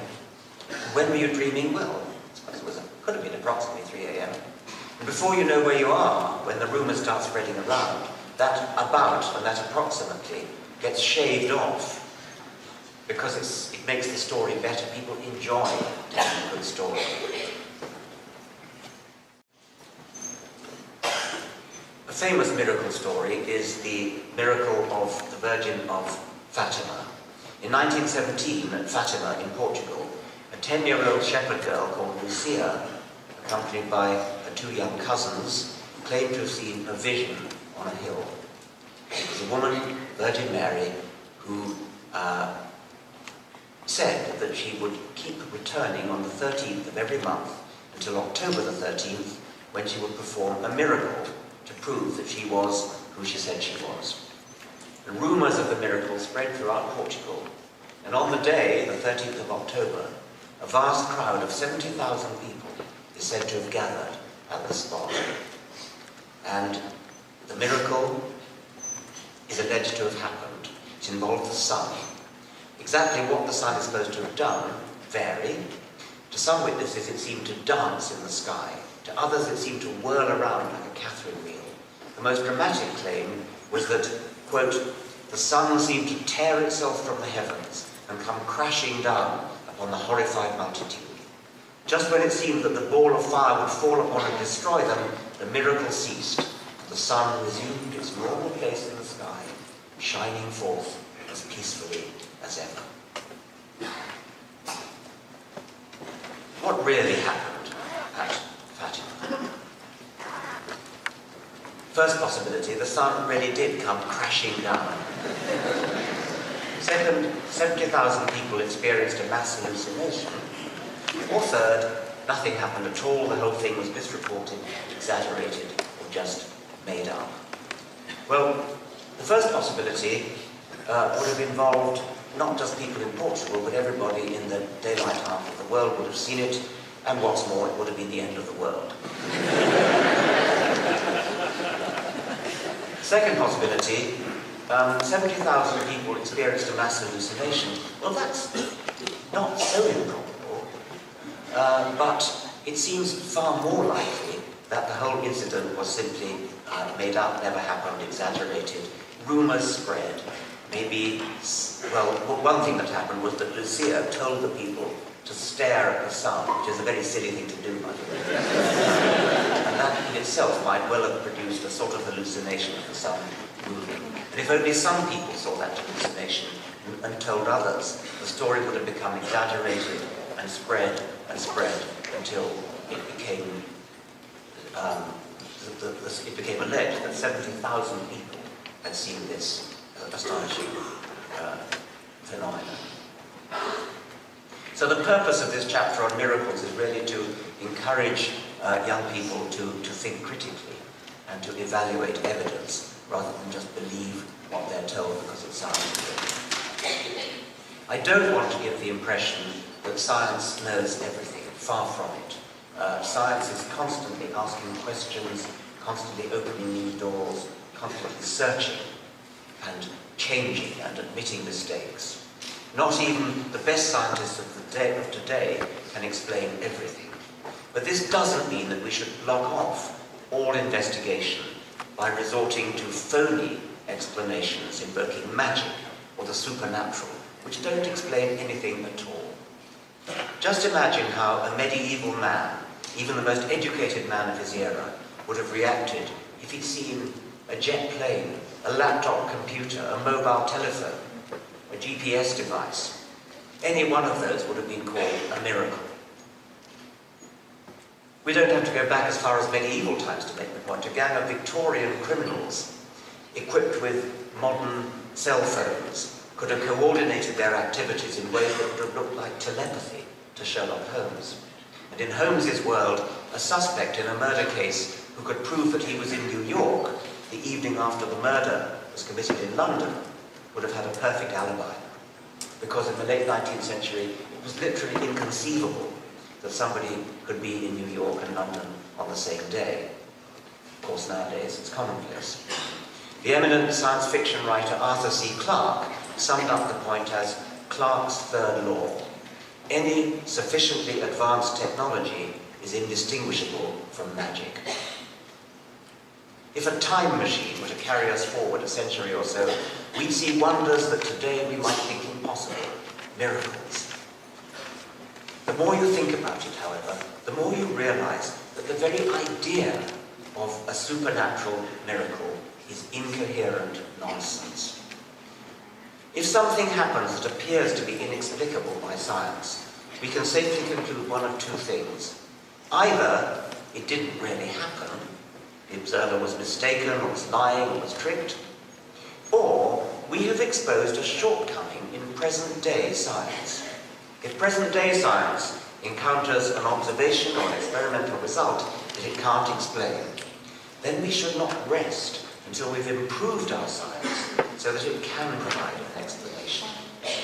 When were you dreaming? Well, I suppose it could have been approximately 3 a.m. And before you know where you are, when the rumours start spreading around, that about and that approximately gets shaved off because it makes the story better. People enjoy telling a good story. A famous miracle story is the miracle of the Virgin of Fatima. In 1917, at Fatima in Portugal, a 10-year-old shepherd girl called Lucia, accompanied by her 2 young cousins, claimed to have seen a vision on a hill. It was a woman, Virgin Mary, who said that she would keep returning on the 13th of every month until October the 13th, when she would perform a miracle to prove that she was who she said she was. and rumours of the miracle spread throughout Portugal. And on the day, the 13th of October, a vast crowd of 70,000 people is said to have gathered at the spot. And the miracle is alleged to have happened. It involved the sun. Exactly what the sun is supposed to have done vary. To some witnesses it seemed to dance in the sky. To others it seemed to whirl around like a Catherine wheel. The most dramatic claim was that, quote, the sun seemed to tear itself from the heavens and come crashing down upon the horrified multitude. Just when it seemed that the ball of fire would fall upon and destroy them, the miracle ceased. The sun resumed its normal place in the sky, shining forth as peacefully as ever. What really happened at Fatima? First possibility, the sun really did come crashing down. Second, 70,000 people experienced a mass hallucination. Or third, nothing happened at all, the whole thing was misreported, exaggerated, or just made up. Well, the first possibility would have involved not just people in Portugal, but everybody in the daylight half of the world would have seen it, and what's more, it would have been the end of the world. Second possibility, 70,000 people experienced a mass hallucination. Well, that's not so improbable, but it seems far more likely that the whole incident was simply made up, never happened, exaggerated. Rumours spread. Maybe, well, one thing that happened was that Lucia told the people to stare at the sun, which is a very silly thing to do, by the way. And that in itself might well have produced a sort of hallucination of the sun moving. But if only some people saw that hallucination and told others, the story would have become exaggerated and spread until it became alleged that 70,000 people had seen this astonishing phenomenon. So the purpose of this chapter on miracles is really to encourage young people to think critically and to evaluate evidence rather than just believe what they're told because it sounds good. I don't want to give the impression that science knows everything, far from it. Science is constantly asking questions, constantly opening new doors, constantly searching and changing and admitting mistakes. Not even the best scientists of today can explain everything. But this doesn't mean that we should block off all investigation by resorting to phony explanations invoking magic or the supernatural, which don't explain anything at all. Just imagine how a medieval man, even the most educated man of his era, would have reacted if he'd seen a jet plane, a laptop computer, a mobile telephone, a GPS device. Any one of those would have been called a miracle. We don't have to go back as far as medieval times to make the point. A gang of Victorian criminals, equipped with modern cell phones, could have coordinated their activities in ways that would have looked like telepathy to Sherlock Holmes. And in Holmes's world, a suspect in a murder case who could prove that he was in New York the evening after the murder was committed in London would have had a perfect alibi. Because in the late 19th century, it was literally inconceivable that somebody could be in New York and London on the same day. Of course, nowadays it's commonplace. The eminent science fiction writer Arthur C. Clarke summed up the point as Clarke's third law. Any sufficiently advanced technology is indistinguishable from magic. If a time machine were to carry us forward a century or so, we'd see wonders that today we might think impossible, miracles. The more you think about it, however, the more you realize that the very idea of a supernatural miracle is incoherent nonsense. If something happens that appears to be inexplicable by science, we can safely conclude one of two things. Either it didn't really happen, the observer was mistaken, or was lying, or was tricked, or we have exposed a shortcoming in present-day science. If present-day science encounters an observation or an experimental result that it can't explain, then we should not rest until we've improved our science so so that it can provide an explanation.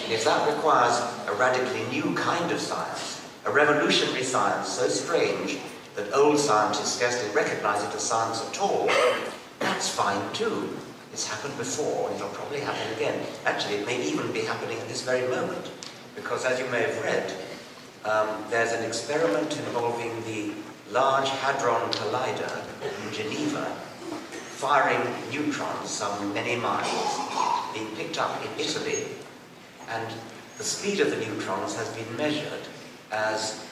And if that requires a radically new kind of science, a revolutionary science so strange that old scientists scarcely recognize it as science at all, that's fine too. It's happened before, and it'll probably happen again. Actually, it may even be happening at this very moment, because as you may have read, there's an experiment involving the Large Hadron Collider in Geneva, firing neutrons some many miles, being picked up in Italy, and the speed of the neutrons has been measured as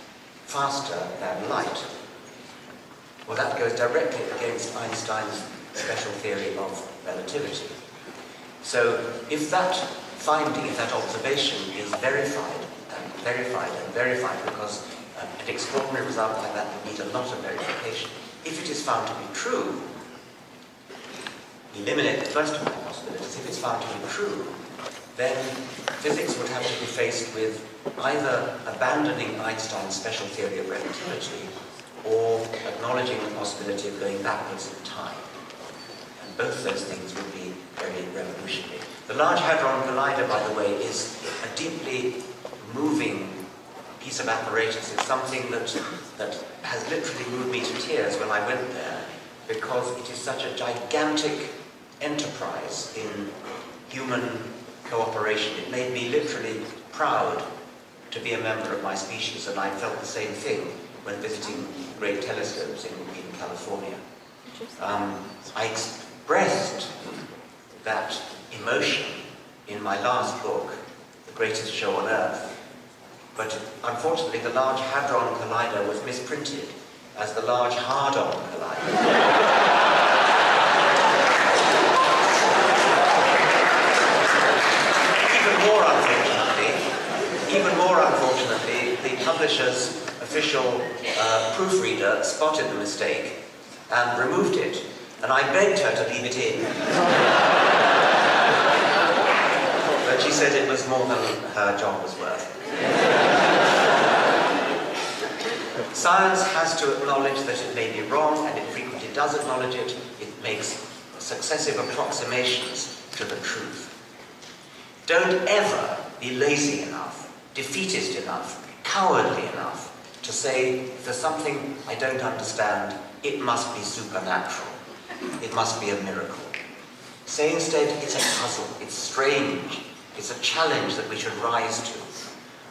faster than light. Well, that goes directly against Einstein's special theory of relativity. So if that finding, if that observation is verified, because an extraordinary result like that would need a lot of verification. If it is found to be true, eliminate the first of the possibilities. If it's found to be true, then physics would have to be faced with either abandoning Einstein's special theory of relativity or acknowledging the possibility of going backwards in time. And both those things would be very revolutionary. The Large Hadron Collider, by the way, is a deeply moving piece of apparatus. It's something that has literally moved me to tears when I went there, because it is such a gigantic enterprise in human cooperation. It made me literally proud to be a member of my species, and I felt the same thing when visiting great telescopes in California. I expressed that emotion in my last book, The Greatest Show on Earth, but unfortunately the Large Hadron Collider was misprinted as the Large Hard-On Collider. Even more unfortunately, the publisher's official proofreader spotted the mistake and removed it, and I begged her to leave it in. But she said it was more than her job was worth. Science has to acknowledge that it may be wrong, and it frequently does acknowledge it. It makes successive approximations to the truth. Don't ever be lazy enough, defeatist enough, cowardly enough to say, if there's something I don't understand, it must be supernatural. It must be a miracle. Say instead, it's a puzzle, it's strange, it's a challenge that we should rise to.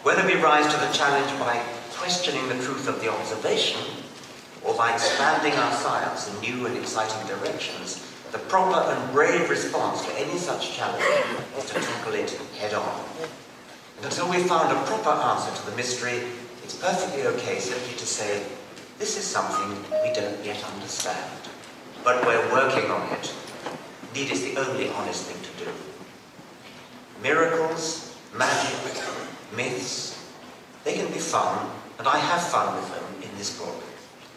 Whether we rise to the challenge by questioning the truth of the observation, or by expanding our science in new and exciting directions, the proper and brave response to any such challenge is to tackle it head on. And until we've found a proper answer to the mystery, it's perfectly okay simply to say, this is something we don't yet understand, but we're working on it. Indeed, it's the only honest thing to do. Miracles, magic, myths, they can be fun, and I have fun with them in this book.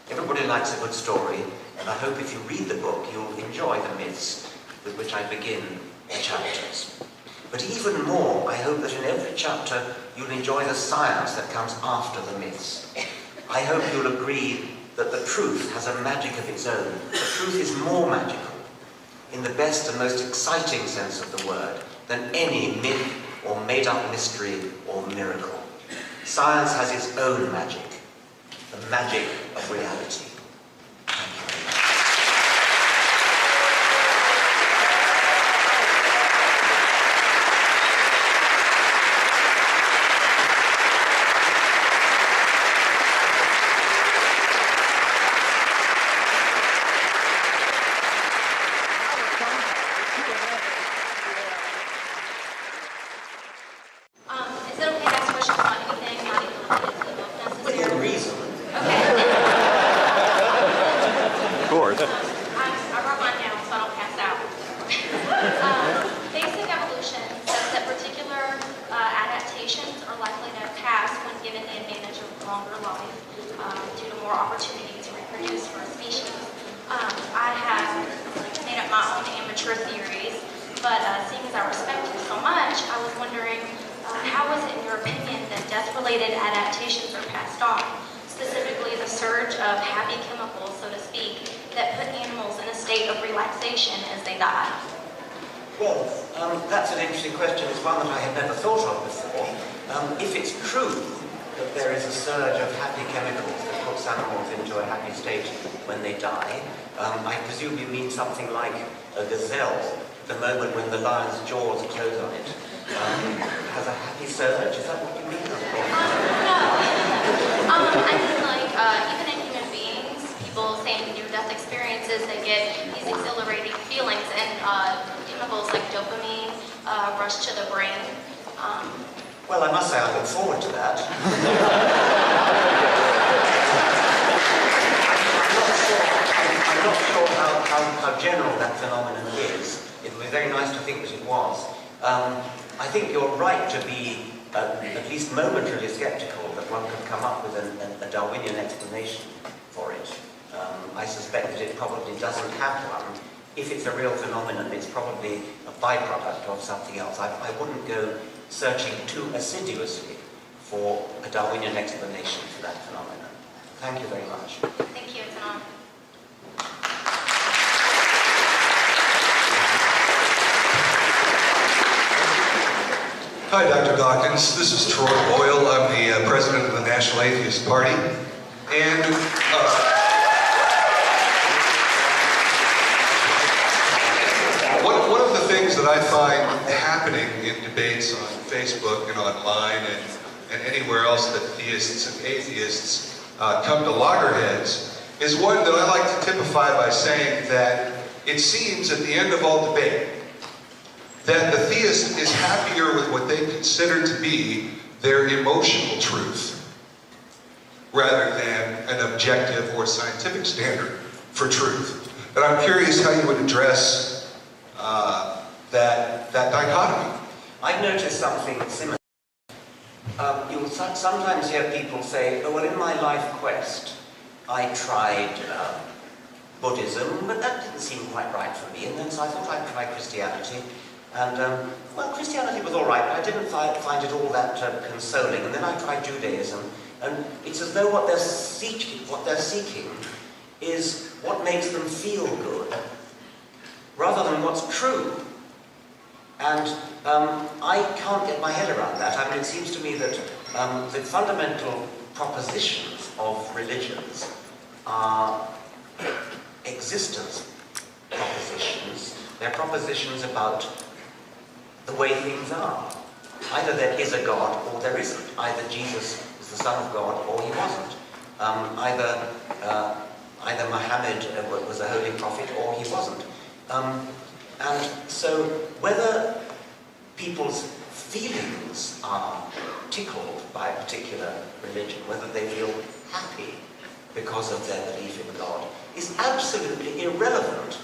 Everybody likes a good story, and I hope if you read the book, you'll enjoy the myths with which I begin the chapters. But even more, I hope that in every chapter, you'll enjoy the science that comes after the myths. I hope you'll agree that the truth has a magic of its own. The truth is more magical, in the best and most exciting sense of the word, than any myth or made-up mystery or miracle. Science has its own magic, the magic of reality. Well, that's an interesting question. It's one that I had never thought of before. If it's true that there is a surge of happy chemicals that puts animals into a happy state when they die, I presume you mean something like a gazelle, the moment when the lion's jaws close on it, has a happy surge. Is that what you mean? No. I mean, like, even in human beings, people say in near-death experiences, they get these exhilarating feelings, and chemicals like dopamine rush to the brain. Well, I must say I look forward to that. I'm not sure how general that phenomenon is. It would be very nice to think that it was. I think you're right to be at least momentarily skeptical that one could come up with a Darwinian explanation for it. I suspect that it probably doesn't have one. If it's a real phenomenon, it's probably a byproduct of something else. I wouldn't go searching too assiduously for a Darwinian explanation for that phenomenon. Thank you very much. Thank you, it's an honor. Hi, Dr. Dawkins. This is Troy Boyle. I'm the president of the National Atheist Party. And one of the things that I find happening in debates on Facebook and online and anywhere else that theists and atheists come to loggerheads is one that I like to typify by saying that it seems at the end of all debate that the theist is happier with what they consider to be their emotional truth rather than an objective or scientific standard for truth. And I'm curious how you would address that dichotomy. I've noticed something similar. You'll sometimes hear people say, oh, well, in my life quest, I tried Buddhism, but that didn't seem quite right for me, and then so I thought I'd try Christianity. And, well, Christianity was all right, but I didn't find it all that consoling. And then I tried Judaism, and it's as though what they're seeking is what makes them feel good, rather than what's true. And I can't get my head around that. I mean, it seems to me that the fundamental propositions of religions are existence propositions. They're propositions about the way things are. Either there is a God or there isn't. Either Jesus is the Son of God or he wasn't. Either Muhammad was a holy prophet or he wasn't. And so whether people's feelings are tickled by a particular religion, whether they feel happy because of their belief in God, is absolutely irrelevant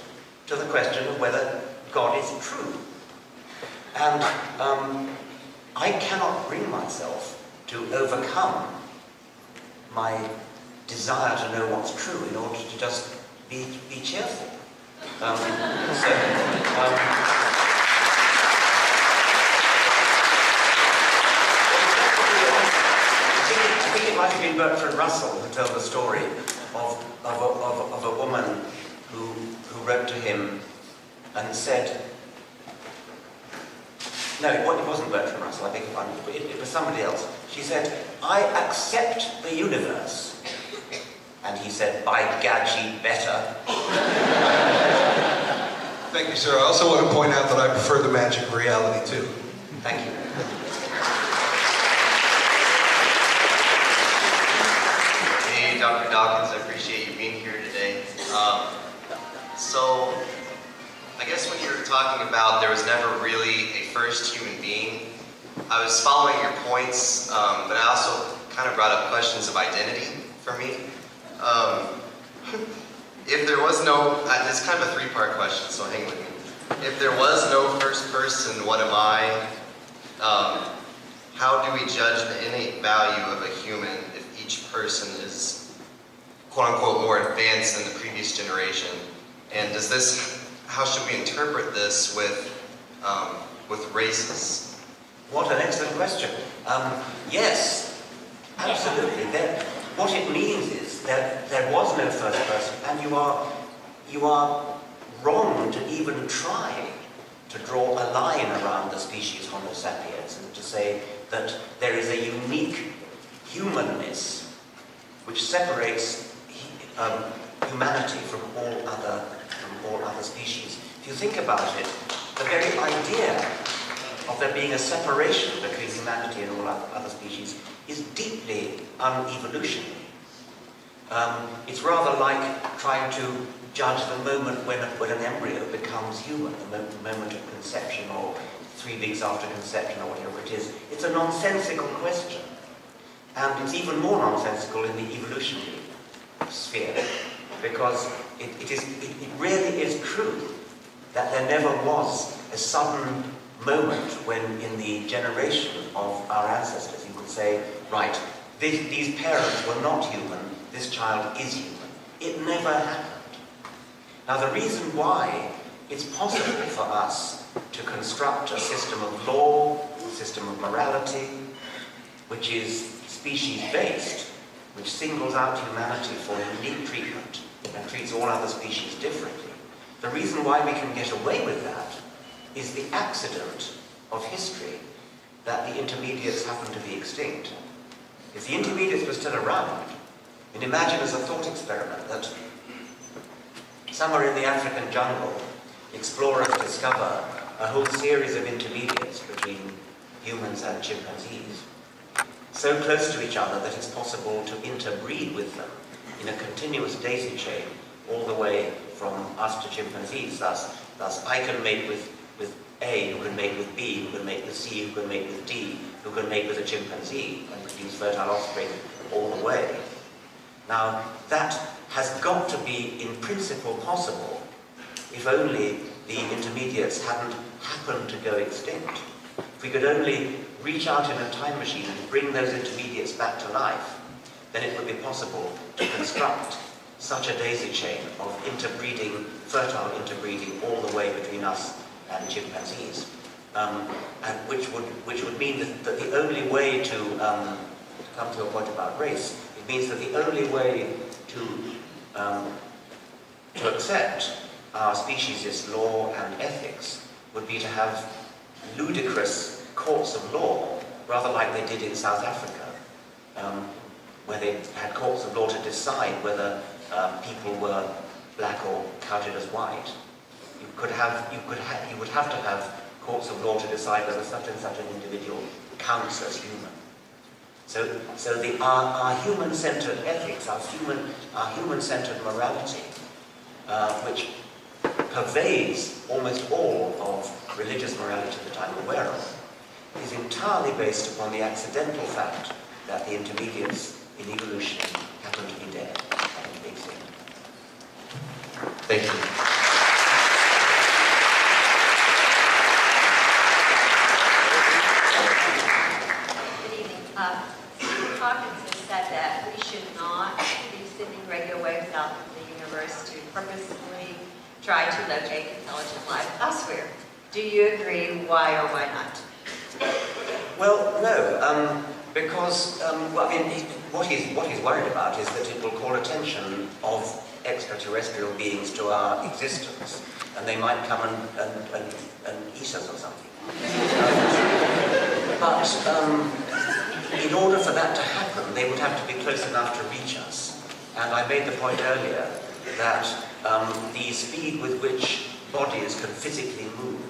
to the question of whether God is true. And I cannot bring myself to overcome my desire to know what's true in order to just be cheerful. I think it might have been Bertrand Russell who told the story of a woman who wrote to him and said, no, it wasn't Bertrand Russell, I beg your pardon, it was somebody else. She said, I accept the universe. And he said, by gad, she'd better. Thank you, sir. I also want to point out that I prefer the magic of reality, too. Thank you. Hey, Dr. Dawkins, I appreciate you being here today. So, I guess when you were talking about there was never really a first human being, I was following your points, but I also kind of brought up questions of identity for me. If there was no, it's kind of a three-part question, so hang with me. If there was no first person, what am I? How do we judge the innate value of a human if each person is, quote-unquote, more advanced than the previous generation? And does this, how should we interpret this with races? What an excellent question. Yes, absolutely. What it means is that there was no first person, and you are wrong to even try to draw a line around the species Homo sapiens and to say that there is a unique humanness which separates humanity from all other species. If you think about it, the very idea of there being a separation between humanity and all other species is deeply unevolutionary. It's rather like trying to judge the moment when an embryo becomes human, the moment of conception or 3 weeks after conception or whatever it is. It's a nonsensical question. And it's even more nonsensical in the evolutionary sphere, because it really is true that there never was a sudden moment when in the generation of our ancestors you could say, right, these parents were not human, this child is human. It never happened. Now the reason why it's possible for us to construct a system of law, a system of morality, which is species-based, which singles out humanity for unique treatment and treats all other species differently. The reason why we can get away with that is the accident of history that the intermediates happen to be extinct. If the intermediates were still around, and imagine as a thought experiment that somewhere in the African jungle, explorers discover a whole series of intermediates between humans and chimpanzees, so close to each other that it's possible to interbreed with them in a continuous daisy chain all the way from us to chimpanzees. Thus I can mate with A, who can mate with B, who can mate with C, who can mate with D, who can mate with a chimpanzee and produce fertile offspring all the way. Now, that has got to be in principle possible if only the intermediates hadn't happened to go extinct. If we could only reach out in a time machine and bring those intermediates back to life, then it would be possible to construct such a daisy chain of interbreeding, fertile interbreeding all the way between us and chimpanzees. And which would mean that the only way to come to a point about race, it means that the only way to accept our species' law and ethics would be to have ludicrous courts of law, rather like they did in South Africa, where they had courts of law to decide whether people were black or counted as white. You would have to have courts of law to decide whether such and such an individual counts as human. So our human-centered ethics, our human-centered morality, which pervades almost all of religious morality that I'm aware of, is entirely based upon the accidental fact that the intermediates in evolution happen to be dead, happen to be extinct. Thank you. Dawkins has said that we should not be sending radio waves out into the universe to purposefully try to locate intelligent life elsewhere. Do you agree? Why or why not? Well, no, because what he's worried about is that it will call attention of extraterrestrial beings to our existence, and they might come and eat us or something. But in order for that to happen, they would have to be close enough to reach us. And I made the point earlier that the speed with which bodies can physically move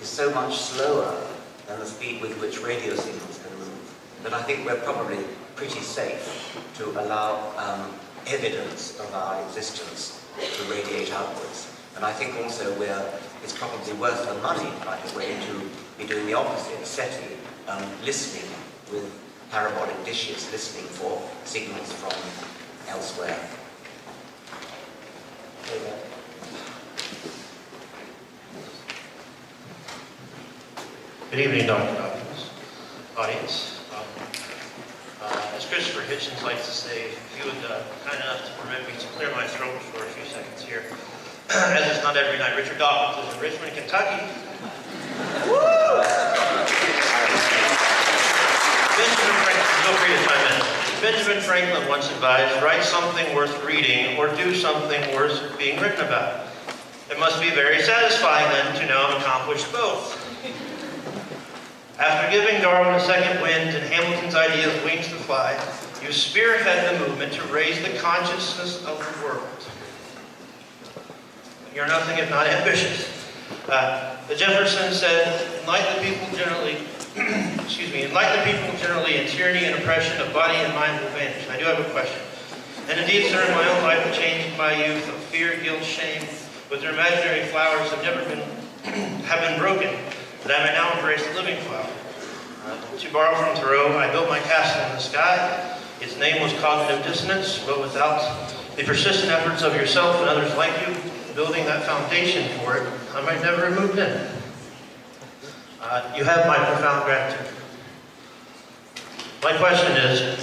is so much slower than the speed with which radio signals can move that I think we're probably pretty safe to allow evidence of our existence to radiate outwards. And I think also it's probably worth the money, by the way, to be doing the opposite, SETI, listening with parabolic dishes, listening for signals from elsewhere. Good evening, Dr. Dawkins, audience. As Christopher Hitchens likes to say, if you would kind enough to permit me to clear my throat for a few seconds here. As it's not every night, Richard Dawkins is in Richmond, Kentucky. Benjamin Franklin once advised, write something worth reading or do something worth being written about. It must be very satisfying then to now have accomplished both. After giving Darwin a second wind and Hamilton's idea of wings to fly, you spearhead the movement to raise the consciousness of the world. You're nothing if not ambitious. The Jefferson said, enlighten the people generally, enlighten the people generally, and tyranny and oppression of body and mind will vanish. I do have a question. And indeed, sir, in my own life, the change in my youth of fear, guilt, shame, with their imaginary flowers have been broken, that I may now embrace the living flower. To borrow from Thoreau, I built my castle in the sky. Its name was cognitive dissonance, but without the persistent efforts of yourself and others like you, building that foundation for it, I might never have moved in. You have my profound gratitude. My question is,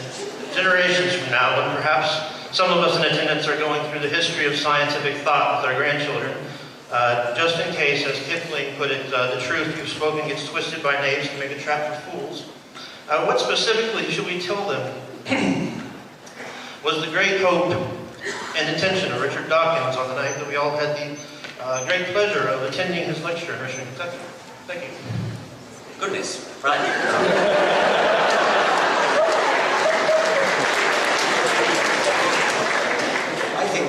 generations from now, when perhaps some of us in attendance are going through the history of scientific thought with our grandchildren, just in case, as Kipling put it, the truth you've spoken gets twisted by knaves to make a trap for fools, what specifically should we tell them was the great hope and intention of Richard Dawkins on the night that we all had the great pleasure of attending his lecture in Richmond, Kentucky? Thank you. Goodness, right. I think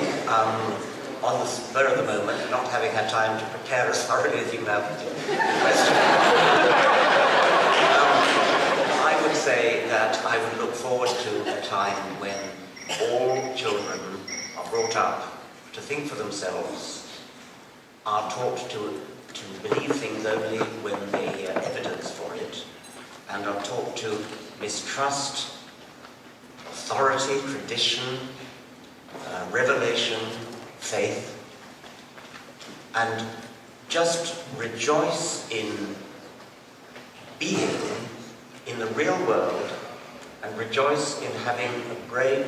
on the spur of the moment, not having had time to prepare as thoroughly as you have the question, I would say that I would look forward to a time when all children are brought up to think for themselves, are taught to believe things only when they hear evidence for it, and are taught to mistrust authority, tradition, revelation, faith, and just rejoice in being in the real world, and rejoice in having a brain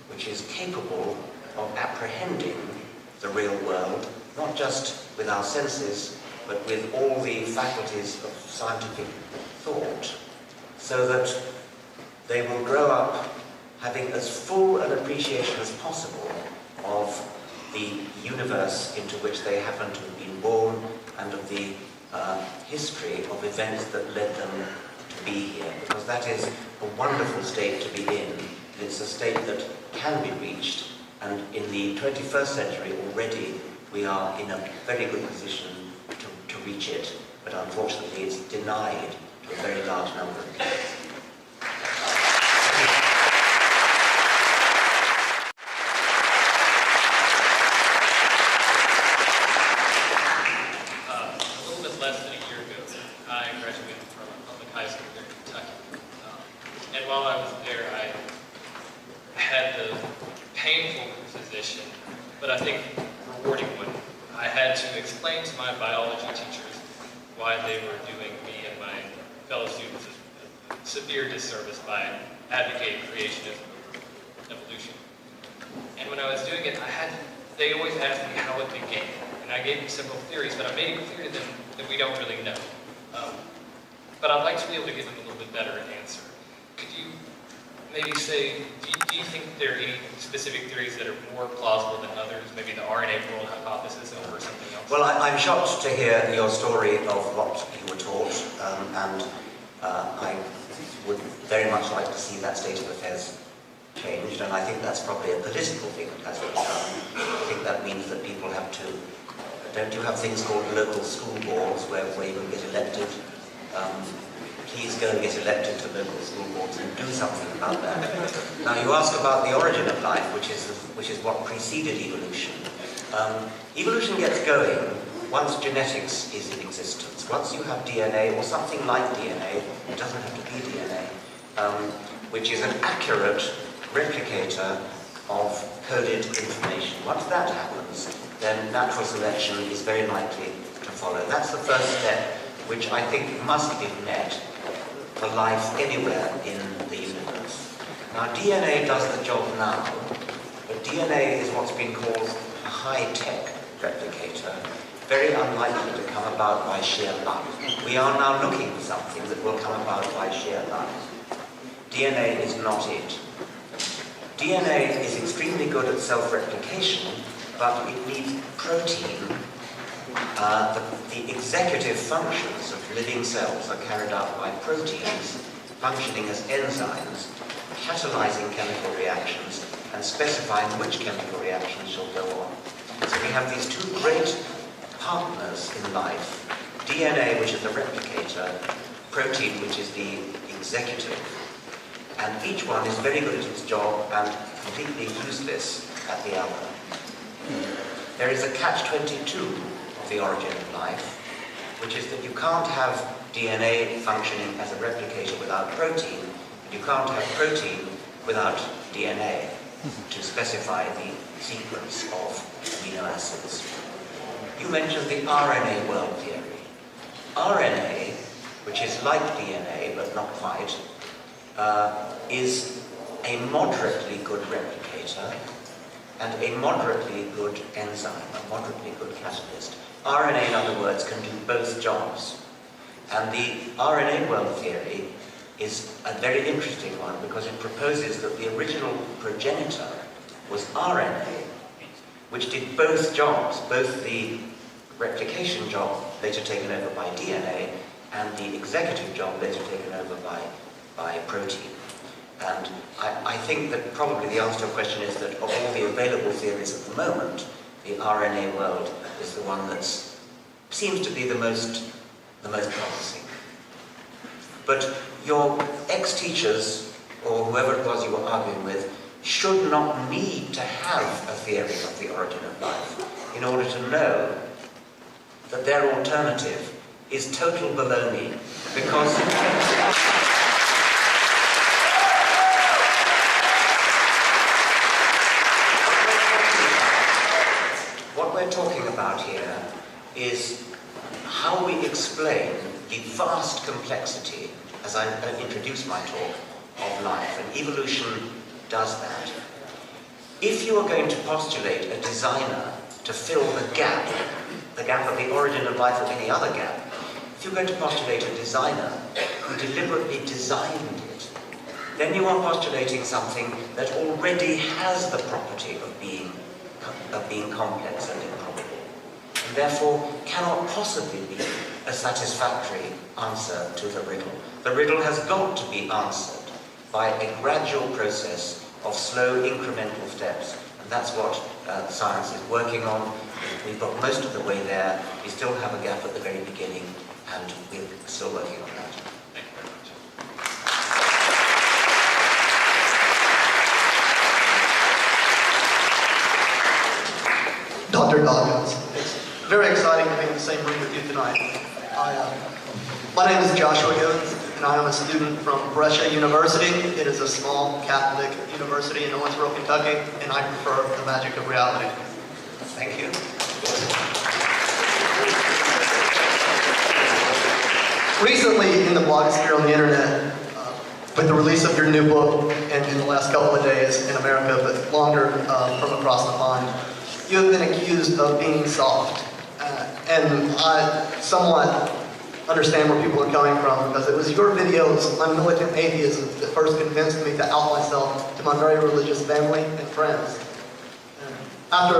which is capable of apprehending the real world, not just with our senses, but with all the faculties of scientific thought, so that they will grow up having as full an appreciation as possible of the universe into which they happen to have been born, and of the history of events that led them to be here, because that is a wonderful state to be in. It's a state that can be reached, and in the 21st century already we are in a very good position to reach it, but unfortunately it's denied to a very large number of people. A little bit less than a year ago, I graduated from a public high school here in Kentucky. And while I was there, I had the painful position, but I think rewarding one. I had to explain to my biology teachers why they were doing me and my fellow students a severe disservice by advocating creationism over evolution. And when I was doing it, they always asked me how it began. And I gave them several theories, but I made it clear to them that we don't really know. But I'd like to be able to give them a little bit better answer. Could you maybe say, do you think there are any specific theories that are more plausible than others? Maybe the RNA world hypothesis over something else? Well, I'm shocked to hear your story of what you were taught, and I would very much like to see that state of affairs changed, and I think that's probably a political thing that has to be done. I think that means that people have to, don't you have things called local school boards where you can get elected? Please go and get elected to local school boards and do something about that. Now you ask about the origin of life, which is what preceded evolution. Evolution gets going once genetics is in existence. Once you have DNA, or something like DNA, it doesn't have to be DNA, which is an accurate replicator of coded information. Once that happens, then natural selection is very likely to follow. That's the first step, which I think must be met for life anywhere in the universe. Now, DNA does the job now, but DNA is what's been called a high-tech replicator, very unlikely to come about by sheer luck. We are now looking for something that will come about by sheer luck. DNA is not it. DNA is extremely good at self-replication, but it needs protein the executive functions of living cells are carried out by proteins functioning as enzymes, catalyzing chemical reactions and specifying which chemical reactions shall go on. So we have these two great partners in life, DNA, which is the replicator, protein, which is the executive. And each one is very good at its job and completely useless at the other. There is a catch-22 of the origin of life, which is that you can't have DNA functioning as a replicator without protein, and you can't have protein without DNA to specify the sequence of amino acids. You mentioned the RNA world theory. RNA, which is like DNA but not quite, is a moderately good replicator and a moderately good enzyme, a moderately good catalyst. RNA, in other words, can do both jobs. And the RNA world theory is a very interesting one because it proposes that the original progenitor was RNA, which did both jobs, both the replication job later taken over by DNA and the executive job later taken over by protein. And I think that probably the answer to your question is that of all the available theories at the moment, the RNA world is the one that seems to be the most promising. But your ex-teachers, or whoever it was you were arguing with, should not need to have a theory of the origin of life in order to know that their alternative is total baloney, because what we're talking about here is how we explain the vast complexity, as I introduced my talk, of life, and evolution does that. If you are going to postulate a designer to fill the gap of the origin of life or any other gap, if you're going to postulate a designer who deliberately designed it, then you are postulating something that already has the property of being complex and improbable, and therefore cannot possibly be a satisfactory answer to the riddle. The riddle has got to be answered by a gradual process of slow incremental steps, and that's what science is working on. We've got most of the way there. We still have a gap at the very beginning, and we're still working on that. Thank you very much. Dr. Dawkins, it's very exciting to be in the same room with you tonight. My name is Joshua Givens, and I am a student from Brescia University. It is a small Catholic university in Owensboro, Kentucky, and I prefer the magic of reality. Thank you. Recently, in the blogosphere on the internet, with the release of your new book, and in the last couple of days in America, but longer from across the pond, you have been accused of being soft. And I somewhat understand where people are coming from, because it was your videos on militant atheism that first convinced me to out myself to my very religious family and friends. After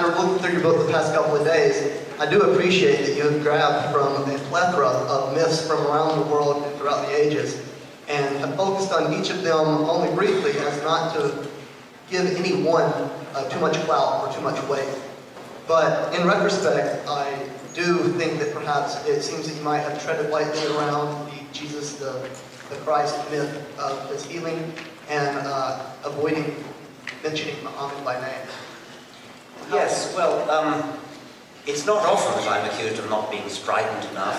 looking through your book the past couple of days, I do appreciate that you have grabbed from a plethora of myths from around the world and throughout the ages, and have focused on each of them only briefly as not to give any one too much clout or too much weight. But in retrospect, I do think that perhaps it seems that you might have treaded lightly around the Jesus, the Christ myth of his healing, and avoiding mentioning Muhammad by name. Yes, well, it's not often that I'm accused of not being strident enough.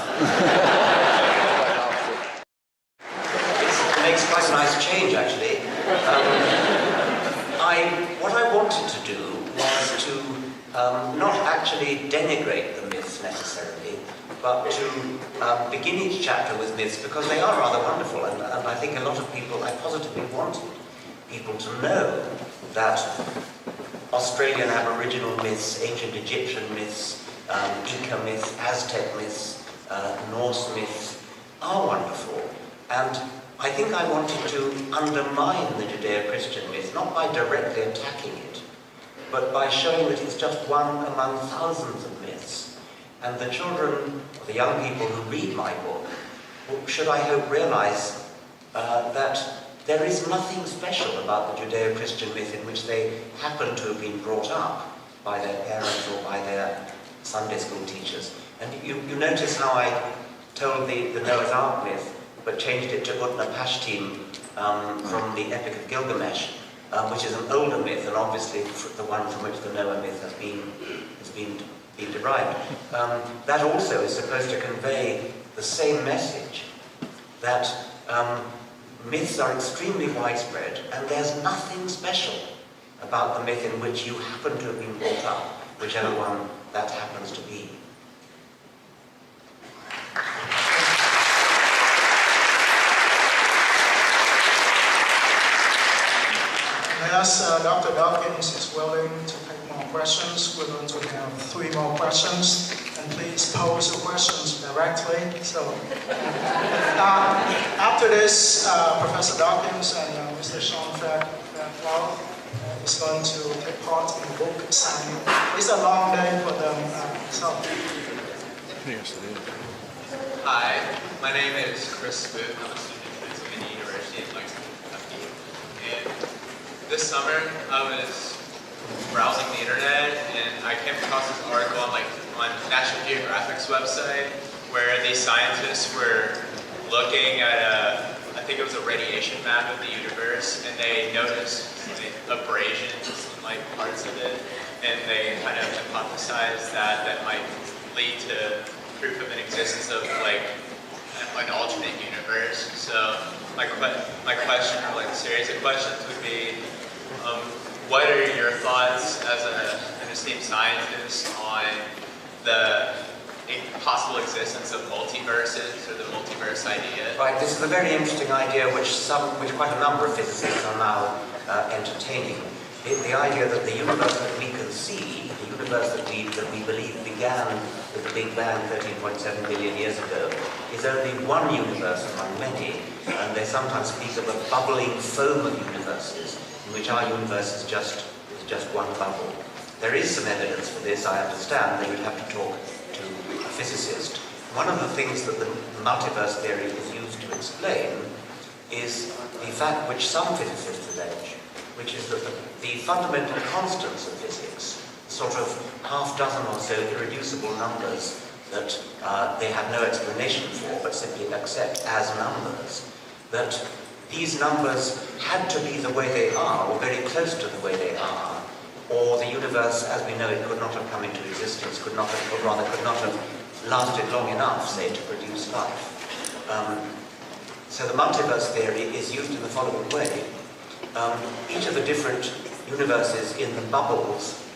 It makes quite a nice change, actually. What I wanted to do was to not actually denigrate the myths necessarily, but to begin each chapter with myths, because they are rather wonderful, and I think a lot of people, I positively wanted people to know that Australian Aboriginal myths, ancient Egyptian myths, Inca myths, Aztec myths, Norse myths are wonderful. And I think I wanted to undermine the Judeo-Christian myth, not by directly attacking it, but by showing that it's just one among thousands of myths, And the children, or the young people who read my book, should I hope realize that there is nothing special about the Judeo-Christian myth in which they happen to have been brought up by their parents or by their Sunday school teachers. And you notice how I told the Noah's Ark myth, but changed it to Utnapishtim from the Epic of Gilgamesh, which is an older myth, and obviously the one from which the Noah myth has been derived. That also is supposed to convey the same message, that myths are extremely widespread, and there's nothing special about the myth in which you happen to have been brought up, whichever one that happens to be. As Dr. Dawkins is willing to take more questions, we're going to have 3 more questions. And please pose your questions directly. So after this, Professor Dawkins and Mr. Sean Fairclough is going to take part in the book signing. It's a long day for them. Yes, it is. Hi, my name is Chris Booth. I'm a student at Pennsylvania University in Lexington, Kentucky. And this summer, I was browsing the internet, and I came across this article on National Geographic's website, where these scientists were looking at I think it was a radiation map of the universe, and they noticed abrasions in parts of it, and they kind of hypothesized that might lead to proof of an existence of an alternate universe. So my question, or series of questions, would be, what are your thoughts as an esteemed scientist on the possible existence of multiverses, or the multiverse idea? Right, this is a very interesting idea which quite a number of physicists are now entertaining. The idea that the universe that we can see, the universe that we believe began with the Big Bang 13.7 billion years ago, is only one universe among many, and they sometimes speak of a bubbling foam of universes, in which our universe is just one bubble. There is some evidence for this, I understand. They would have to talk to a physicist. One of the things that the multiverse theory is used to explain is the fact which some physicists allege, which is that the fundamental constants of physics, sort of half dozen or so irreducible numbers that they have no explanation for, but simply accept as numbers, that these numbers had to be the way they are, or very close to the way they are, or the universe, as we know it, could not have come into existence, could not have lasted long enough, say, to produce life. So the multiverse theory is used in the following way. Each of the different universes in the bubbles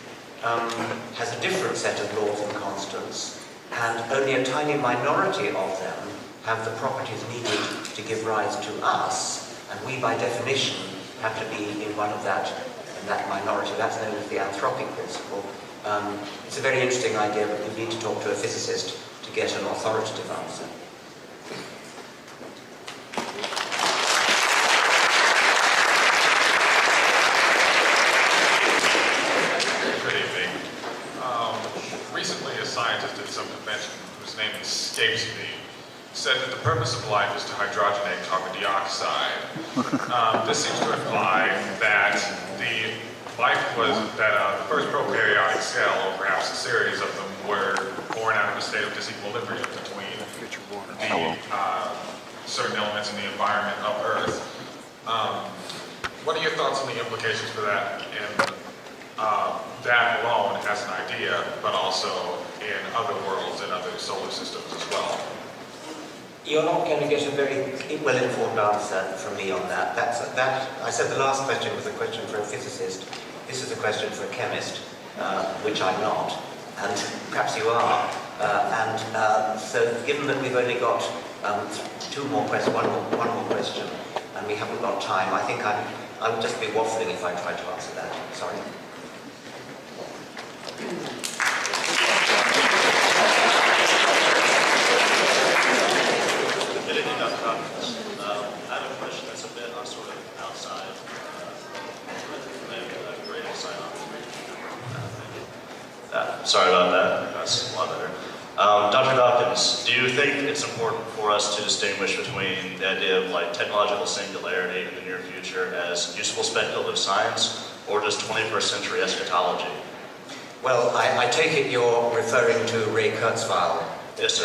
has a different set of laws and constants, and only a tiny minority of them have the properties needed to give rise to us, and we, by definition, have to be in one of that minority. That's known as the anthropic principle. It's a very interesting idea, but we need to talk to a physicist to get an authoritative answer. Good evening. Recently, a scientist at some convention, whose name escapes me, said that the purpose of life is to hydrogenate carbon dioxide. This seems to imply that the first prokaryotic cell, or perhaps a series of them, were born out of a state of disequilibrium between the certain elements in the environment of Earth. What are your thoughts on the implications for that, and that alone as an idea, but also in other worlds and other solar systems as well? You're not going to get a very well-informed answer from me on that. I said the last question was a question for a physicist. This is a question for a chemist, which I'm not, and perhaps you are. So given that we've only got one more question, and we haven't got time, I think I would just be waffling if I tried to answer that. Sorry. I have a question that's a bit sort of outside great science. Sorry about that. That's a lot better. Dr. Dawkins, do you think it's important for us to distinguish between the idea of like technological singularity in the near future as useful speculative science or just 21st century eschatology? Well, I take it you're referring to Ray Kurzweil. Yes, sir.